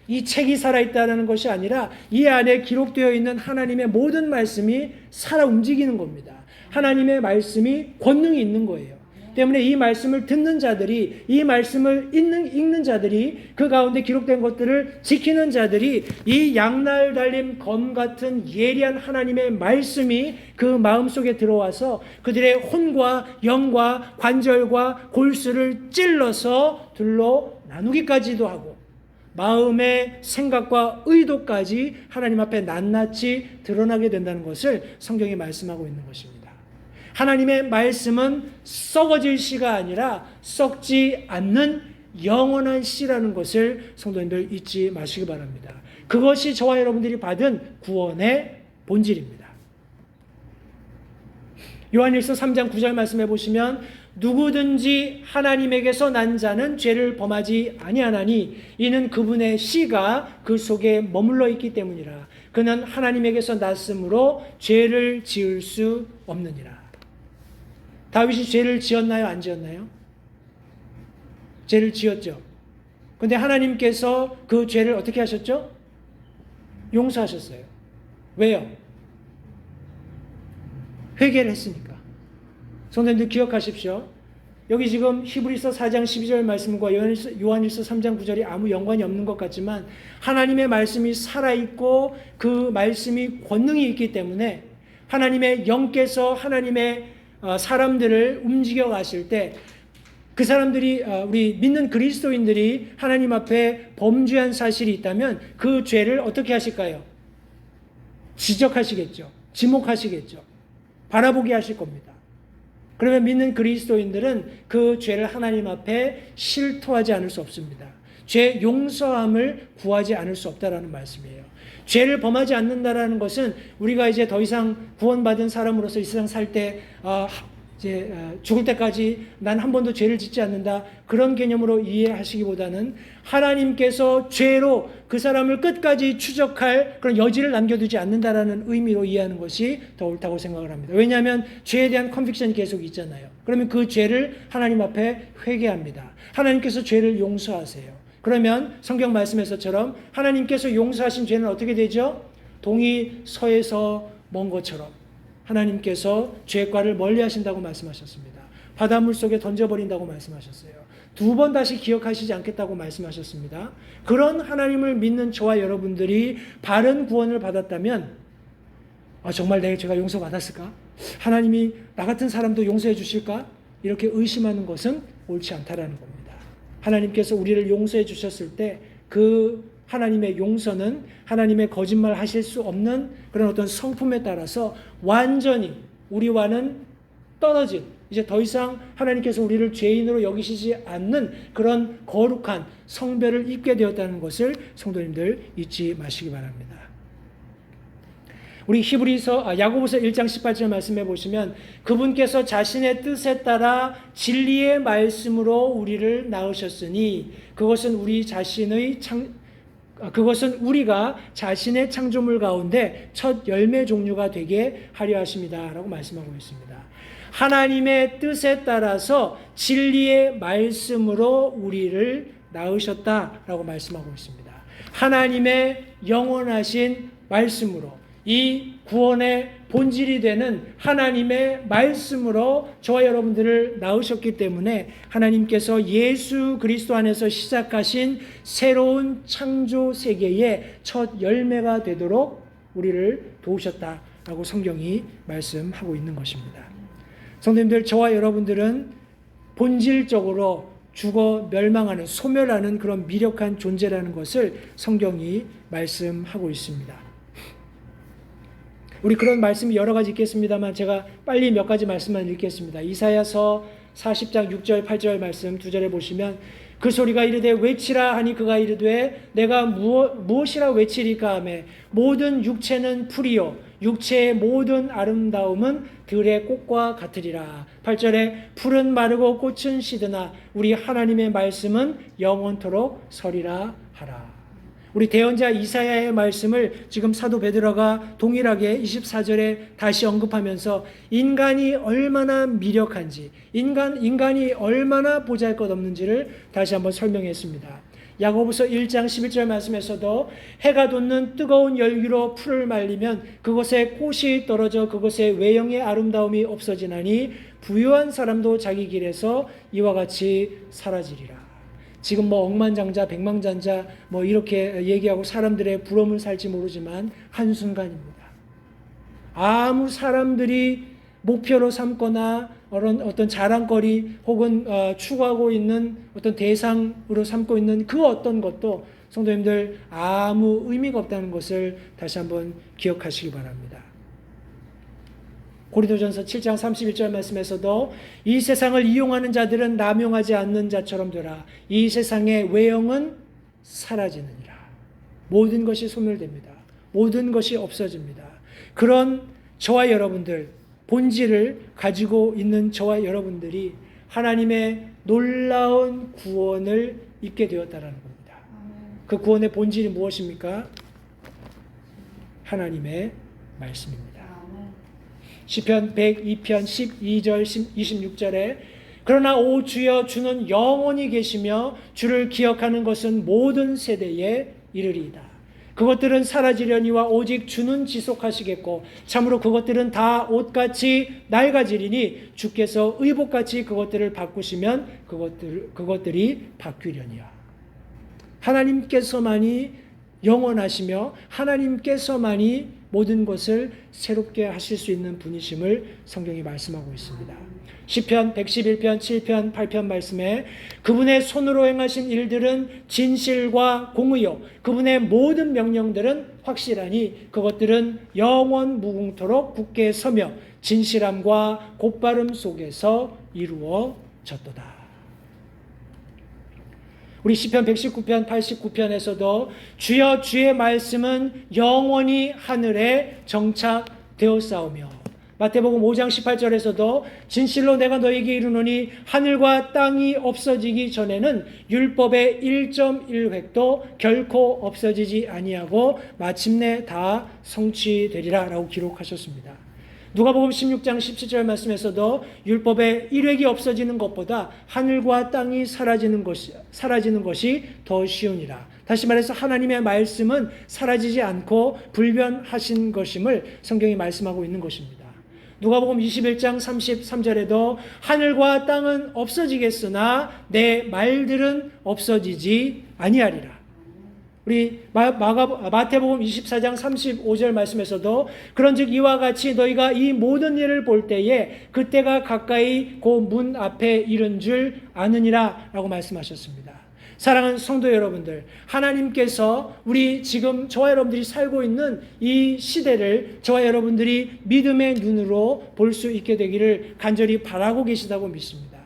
이 책이 살아있다는 것이 아니라 이 안에 기록되어 있는 하나님의 모든 말씀이 살아 움직이는 겁니다. 하나님의 말씀이 권능이 있는 거예요. 때문에 이 말씀을 듣는 자들이, 이 말씀을 읽는 자들이, 그 가운데 기록된 것들을 지키는 자들이 이 양날 달린 검 같은 예리한 하나님의 말씀이 그 마음속에 들어와서 그들의 혼과 영과 관절과 골수를 찔러서 둘러 나누기까지도 하고 마음의 생각과 의도까지 하나님 앞에 낱낱이 드러나게 된다는 것을 성경이 말씀하고 있는 것입니다. 하나님의 말씀은 썩어질 씨가 아니라 썩지 않는 영원한 씨라는 것을 성도님들 잊지 마시기 바랍니다. 그것이 저와 여러분들이 받은 구원의 본질입니다. 요한일서 3장 9절 말씀해 보시면 누구든지 하나님에게서 난 자는 죄를 범하지 아니하나니 이는 그분의 씨가 그 속에 머물러 있기 때문이라. 그는 하나님에게서 났으므로 죄를 지을 수 없느니라. 다윗이 죄를 지었나요? 안 지었나요? 죄를 지었죠. 그런데 하나님께서 그 죄를 어떻게 하셨죠? 용서하셨어요. 왜요? 회개를 했으니까. 성도님들 기억하십시오. 여기 지금 히브리서 4장 12절 말씀과 요한일서 3장 9절이 아무 연관이 없는 것 같지만 하나님의 말씀이 살아있고 그 말씀이 권능이 있기 때문에 하나님의 영께서 하나님의 사람들을 움직여 가실 때 그 사람들이 우리 믿는 그리스도인들이 하나님 앞에 범죄한 사실이 있다면 그 죄를 어떻게 하실까요? 지적하시겠죠. 지목하시겠죠. 바라보게 하실 겁니다. 그러면 믿는 그리스도인들은 그 죄를 하나님 앞에 실토하지 않을 수 없습니다. 죄 용서함을 구하지 않을 수 없다라는 말씀이에요. 죄를 범하지 않는다라는 것은 우리가 이제 더 이상 구원받은 사람으로서 이 세상 살 때 이제 죽을 때까지 난 한 번도 죄를 짓지 않는다 그런 개념으로 이해하시기보다는 하나님께서 죄로 그 사람을 끝까지 추적할 그런 여지를 남겨두지 않는다라는 의미로 이해하는 것이 더 옳다고 생각을 합니다. 왜냐하면 죄에 대한 컨빅션이 계속 있잖아요. 그러면 그 죄를 하나님 앞에 회개합니다. 하나님께서 죄를 용서하세요. 그러면 성경 말씀에서처럼 하나님께서 용서하신 죄는 어떻게 되죠? 동이 서에서 먼 것처럼 하나님께서 죄과를 멀리 하신다고 말씀하셨습니다. 바닷물 속에 던져버린다고 말씀하셨어요. 2번 다시 기억하시지 않겠다고 말씀하셨습니다. 그런 하나님을 믿는 저와 여러분들이 바른 구원을 받았다면 정말 제가 용서받았을까? 하나님이 나 같은 사람도 용서해 주실까? 이렇게 의심하는 것은 옳지 않다라는 겁니다. 하나님께서 우리를 용서해 주셨을 때 그 하나님의 용서는 하나님의 거짓말 하실 수 없는 그런 어떤 성품에 따라서 완전히 우리와는 떨어진 이제 더 이상 하나님께서 우리를 죄인으로 여기시지 않는 그런 거룩한 성별을 입게 되었다는 것을 성도님들 잊지 마시기 바랍니다. 우리 야고보서 1장 18절 말씀해 보시면 그분께서 자신의 뜻에 따라 진리의 말씀으로 우리를 낳으셨으니 그것은 우리가 자신의 창조물 가운데 첫 열매 종류가 되게 하려 하십니다 라고 말씀하고 있습니다. 하나님의 뜻에 따라서 진리의 말씀으로 우리를 낳으셨다라고 말씀하고 있습니다. 하나님의 영원하신 말씀으로, 이 구원의 본질이 되는 하나님의 말씀으로 저와 여러분들을 낳으셨기 때문에 하나님께서 예수 그리스도 안에서 시작하신 새로운 창조 세계의 첫 열매가 되도록 우리를 도우셨다라고 성경이 말씀하고 있는 것입니다. 성도님들, 저와 여러분들은 본질적으로 죽어 멸망하는, 소멸하는 그런 미력한 존재라는 것을 성경이 말씀하고 있습니다. 우리 그런 말씀이 여러 가지 있겠습니다만 제가 빨리 몇 가지 말씀만 읽겠습니다. 이사야서 40장 6절 8절 말씀 2절에 보시면 그 소리가 이르되 외치라 하니 그가 이르되 내가 무엇이라 외치리까 하매 모든 육체는 풀이요 육체의 모든 아름다움은 들의 꽃과 같으리라. 8절에 풀은 마르고 꽃은 시드나 우리 하나님의 말씀은 영원토록 서리라 하라. 우리 대언자 이사야의 말씀을 지금 사도 베드로가 동일하게 24절에 다시 언급하면서 인간이 얼마나 미력한지, 인간이 얼마나 보잘것없는지를 다시 한번 설명했습니다. 야고보서 1장 11절 말씀에서도 해가 돋는 뜨거운 열기로 풀을 말리면 그곳에 꽃이 떨어져 그곳에 외형의 아름다움이 없어지나니 부유한 사람도 자기 길에서 이와 같이 사라지리라. 지금 억만장자 백만장자 이렇게 얘기하고 사람들의 부러움을 살지 모르지만 한순간입니다. 아무 사람들이 목표로 삼거나 어떤 자랑거리 혹은 추구하고 있는 어떤 대상으로 삼고 있는 그 어떤 것도 성도님들 아무 의미가 없다는 것을 다시 한번 기억하시기 바랍니다. 고린도전서 7장 31절 말씀에서도 이 세상을 이용하는 자들은 남용하지 않는 자처럼 되라. 이 세상의 외형은 사라지느니라. 모든 것이 소멸됩니다. 모든 것이 없어집니다. 그런 저와 여러분들, 본질을 가지고 있는 저와 여러분들이 하나님의 놀라운 구원을 입게 되었다는 겁니다. 그 구원의 본질이 무엇입니까? 하나님의 말씀입니다. 시편 102편 12절 26절에 그러나 오 주여 주는 영원히 계시며 주를 기억하는 것은 모든 세대에 이르리이다. 그것들은 사라지려니와 오직 주는 지속하시겠고 참으로 그것들은 다 옷같이 낡아지리니 주께서 의복같이 그것들을 바꾸시면 그것들이 바뀌려니와. 하나님께서만이 영원하시며 하나님께서만이 모든 것을 새롭게 하실 수 있는 분이심을 성경이 말씀하고 있습니다. 시편 111편 7편 8편 말씀에 그분의 손으로 행하신 일들은 진실과 공의요 그분의 모든 명령들은 확실하니 그것들은 영원 무궁토록 굳게 서며 진실함과 곧바름 속에서 이루어졌도다. 우리 시편 119편 89편에서도 주여 주의 말씀은 영원히 하늘에 정착되었사오며 마태복음 5장 18절에서도 진실로 내가 너에게 이르노니 하늘과 땅이 없어지기 전에는 율법의 1.1획도 결코 없어지지 아니하고 마침내 다 성취되리라 라고 기록하셨습니다. 누가복음 16장 17절 말씀에서도 율법의 1획이 없어지는 것보다 하늘과 땅이 사라지는 것이 더 쉬우니라. 다시 말해서 하나님의 말씀은 사라지지 않고 불변하신 것임을 성경이 말씀하고 있는 것입니다. 누가복음 21장 33절에도 하늘과 땅은 없어지겠으나 내 말들은 없어지지 아니하리라. 우리 마태복음 24장 35절 말씀에서도 그런즉 이와 같이 너희가 이 모든 일을 볼 때에 그때가 가까이 그 문 앞에 이른 줄 아느니라 라고 말씀하셨습니다. 사랑하는 성도 여러분들, 하나님께서 우리 지금 저와 여러분들이 살고 있는 이 시대를 저와 여러분들이 믿음의 눈으로 볼 수 있게 되기를 간절히 바라고 계시다고 믿습니다.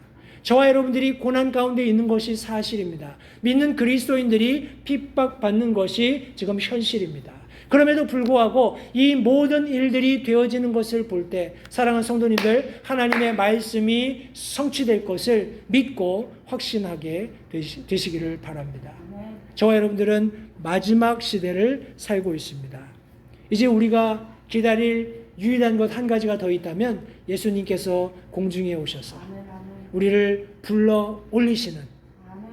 저와 여러분들이 고난 가운데 있는 것이 사실입니다. 믿는 그리스도인들이 핍박받는 것이 지금 현실입니다. 그럼에도 불구하고 이 모든 일들이 되어지는 것을 볼 때 사랑하는 성도님들, 하나님의 말씀이 성취될 것을 믿고 확신하게 되시기를 바랍니다. 저와 여러분들은 마지막 시대를 살고 있습니다. 이제 우리가 기다릴 유일한 것 한 가지가 더 있다면 예수님께서 공중에 오셔서 우리를 불러 올리시는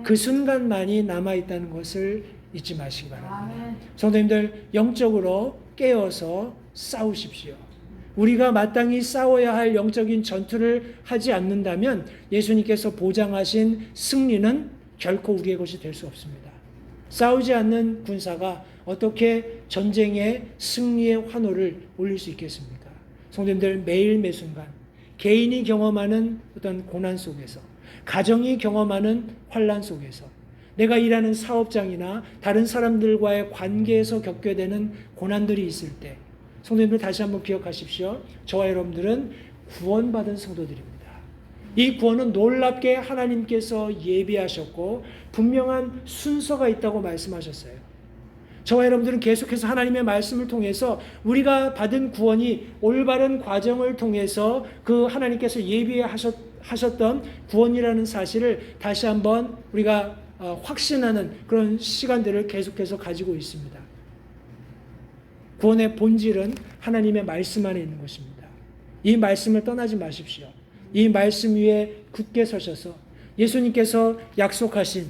그 순간만이 남아있다는 것을 잊지 마시기 바랍니다. 성도님들, 영적으로 깨어서 싸우십시오. 우리가 마땅히 싸워야 할 영적인 전투를 하지 않는다면 예수님께서 보장하신 승리는 결코 우리의 것이 될 수 없습니다. 싸우지 않는 군사가 어떻게 전쟁의 승리의 환호를 올릴 수 있겠습니까? 성도님들, 매일 매순간 개인이 경험하는 어떤 고난 속에서, 가정이 경험하는 환난 속에서, 내가 일하는 사업장이나 다른 사람들과의 관계에서 겪게 되는 고난들이 있을 때, 성도님들 다시 한번 기억하십시오. 저와 여러분들은 구원받은 성도들입니다. 이 구원은 놀랍게 하나님께서 예비하셨고 분명한 순서가 있다고 말씀하셨어요. 저와 여러분들은 계속해서 하나님의 말씀을 통해서 우리가 받은 구원이 올바른 과정을 통해서 그 하나님께서 예비하셨던 구원이라는 사실을 다시 한번 우리가 확신하는 그런 시간들을 계속해서 가지고 있습니다. 구원의 본질은 하나님의 말씀 안에 있는 것입니다. 이 말씀을 떠나지 마십시오. 이 말씀 위에 굳게 서셔서 예수님께서 약속하신,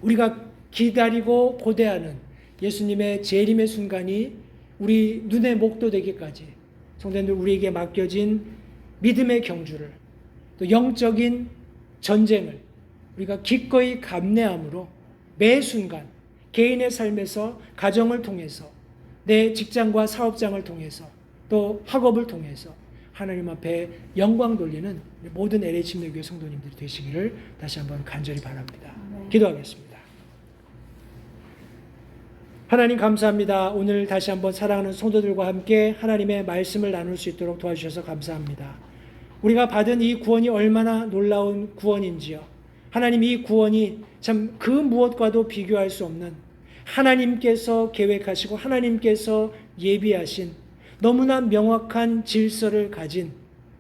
우리가 기다리고 고대하는 예수님의 재림의 순간이 우리 눈에 목도되기까지 성도님들, 우리에게 맡겨진 믿음의 경주를, 또 영적인 전쟁을 우리가 기꺼이 감내함으로 매 순간 개인의 삶에서, 가정을 통해서, 내 직장과 사업장을 통해서, 또 학업을 통해서 하나님 앞에 영광 돌리는 모든 LH 침례교회 성도님들이 되시기를 다시 한번 간절히 바랍니다. 기도하겠습니다. 하나님 감사합니다. 오늘 다시 한번 사랑하는 성도들과 함께 하나님의 말씀을 나눌 수 있도록 도와주셔서 감사합니다. 우리가 받은 이 구원이 얼마나 놀라운 구원인지요. 하나님, 이 구원이 참 그 무엇과도 비교할 수 없는, 하나님께서 계획하시고 하나님께서 예비하신 너무나 명확한 질서를 가진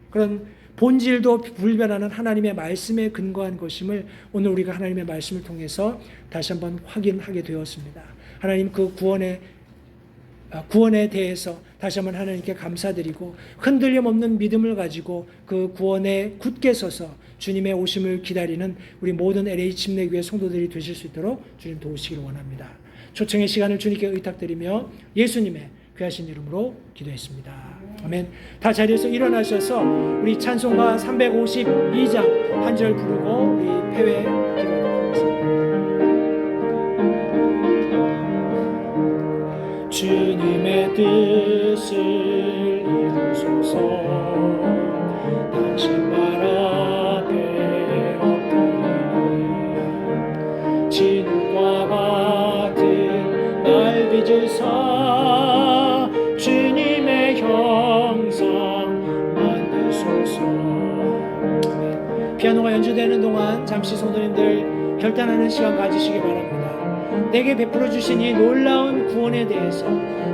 그런 본질도 불변하는 하나님의 말씀에 근거한 것임을 오늘 우리가 하나님의 말씀을 통해서 다시 한번 확인하게 되었습니다. 하나님, 그 구원에 대해서 다시 한번 하나님께 감사드리고 흔들림 없는 믿음을 가지고 그 구원에 굳게 서서 주님의 오심을 기다리는 우리 모든 LH 침례교회 성도들이 되실 수 있도록 주님 도우시기를 원합니다. 초청의 시간을 주님께 의탁드리며 예수님의 귀하신 이름으로 기도했습니다. 아멘. 다 자리에서 일어나셔서 우리 찬송가 352장 한 절 부르고 우리 폐회 기도하도록 하겠습니다. 주님의 뜻을 이루소서. 당신 발 앞에 엎드리니 진과 같은 날 빚으사 주님의 형상 만드소서. 피아노가 연주되는 동안 잠시 성도님들 결단하는 시간 가지시기 바랍니다. 내게 베풀어 주신 이 놀라운 구원에 대해서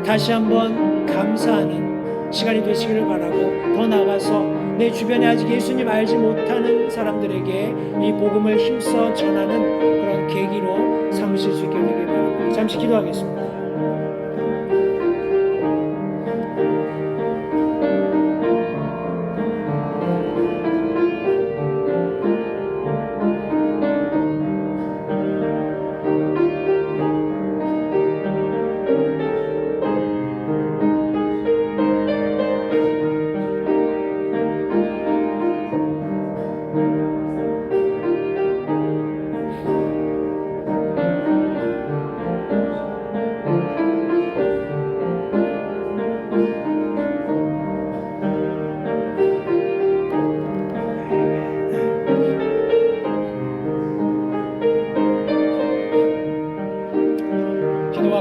다시 한번 감사하는 시간이 되시기를 바라고, 더 나아가서 내 주변에 아직 예수님 알지 못하는 사람들에게 이 복음을 힘써 전하는 그런 계기로 삼으실 수 있게 되길 바랍니다. 잠시 기도하겠습니다.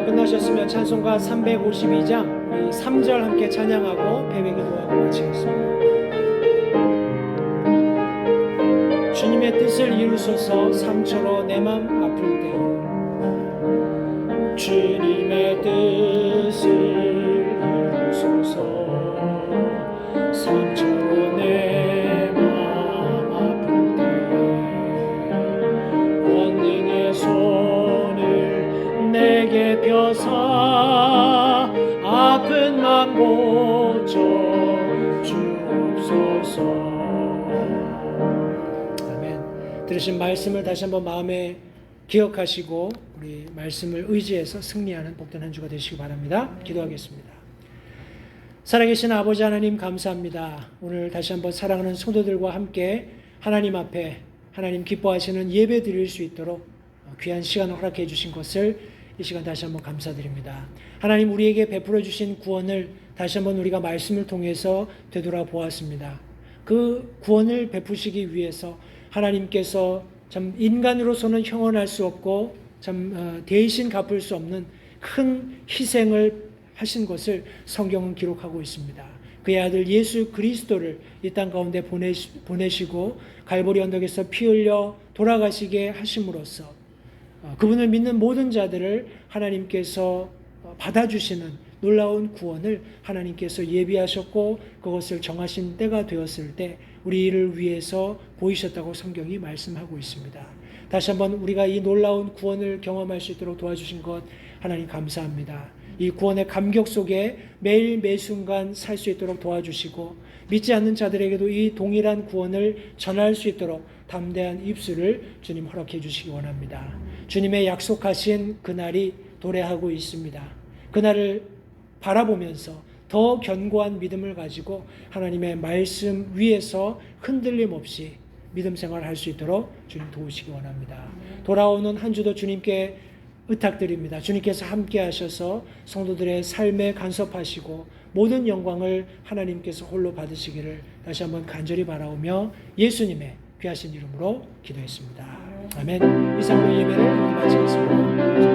끝나셨으면 찬송가 352장 3절 함께 찬양하고 배배 기도하고 마치겠습니다. 주님의 주님의 뜻을 이루소서. 상처로 내 맘 아플 때에 주님의 뜻을 이루소서. 상처로 내 맘 아플 때에 권능의 손을 내게 펴사 아픈 맘 고쳐 주옵소서. 들으신 말씀을 다시 한번 마음에 기억하시고 우리 말씀을 의지해서 승리하는 복된 한 주가 되시기 바랍니다. 기도하겠습니다. 살아계신 아버지 하나님 감사합니다. 오늘 다시 한번 사랑하는 성도들과 함께 하나님 앞에 하나님 기뻐하시는 예배 드릴 수 있도록 귀한 시간을 허락해 주신 것을 이 시간 다시 한번 감사드립니다. 하나님 우리에게 베풀어 주신 구원을 다시 한번 우리가 말씀을 통해서 되돌아보았습니다. 그 구원을 베푸시기 위해서 하나님께서 참 인간으로서는 형언할 수 없고 참 대신 갚을 수 없는 큰 희생을 하신 것을 성경은 기록하고 있습니다. 그의 아들 예수 그리스도를 이 땅 가운데 보내시고 갈보리 언덕에서 피 흘려 돌아가시게 하심으로써 그분을 믿는 모든 자들을 하나님께서 받아주시는 놀라운 구원을 하나님께서 예비하셨고 그것을 정하신 때가 되었을 때 우리를 위해서 보이셨다고 성경이 말씀하고 있습니다. 다시 한번 우리가 이 놀라운 구원을 경험할 수 있도록 도와주신 것 하나님 감사합니다. 이 구원의 감격 속에 매일 매순간 살 수 있도록 도와주시고 믿지 않는 자들에게도 이 동일한 구원을 전할 수 있도록 담대한 입술을 주님 허락해 주시기 원합니다. 주님의 약속하신 그날이 도래하고 있습니다. 그날을 바라보면서 더 견고한 믿음을 가지고 하나님의 말씀 위에서 흔들림 없이 믿음 생활을 할 수 있도록 주님 도우시기 원합니다. 돌아오는 한 주도 주님께 의탁드립니다. 주님께서 함께 하셔서 성도들의 삶에 간섭하시고 모든 영광을 하나님께서 홀로 받으시기를 다시 한번 간절히 바라오며 예수님의 귀하신 이름으로 기도했습니다. 아멘. 이상으로 예배를 마치겠습니다.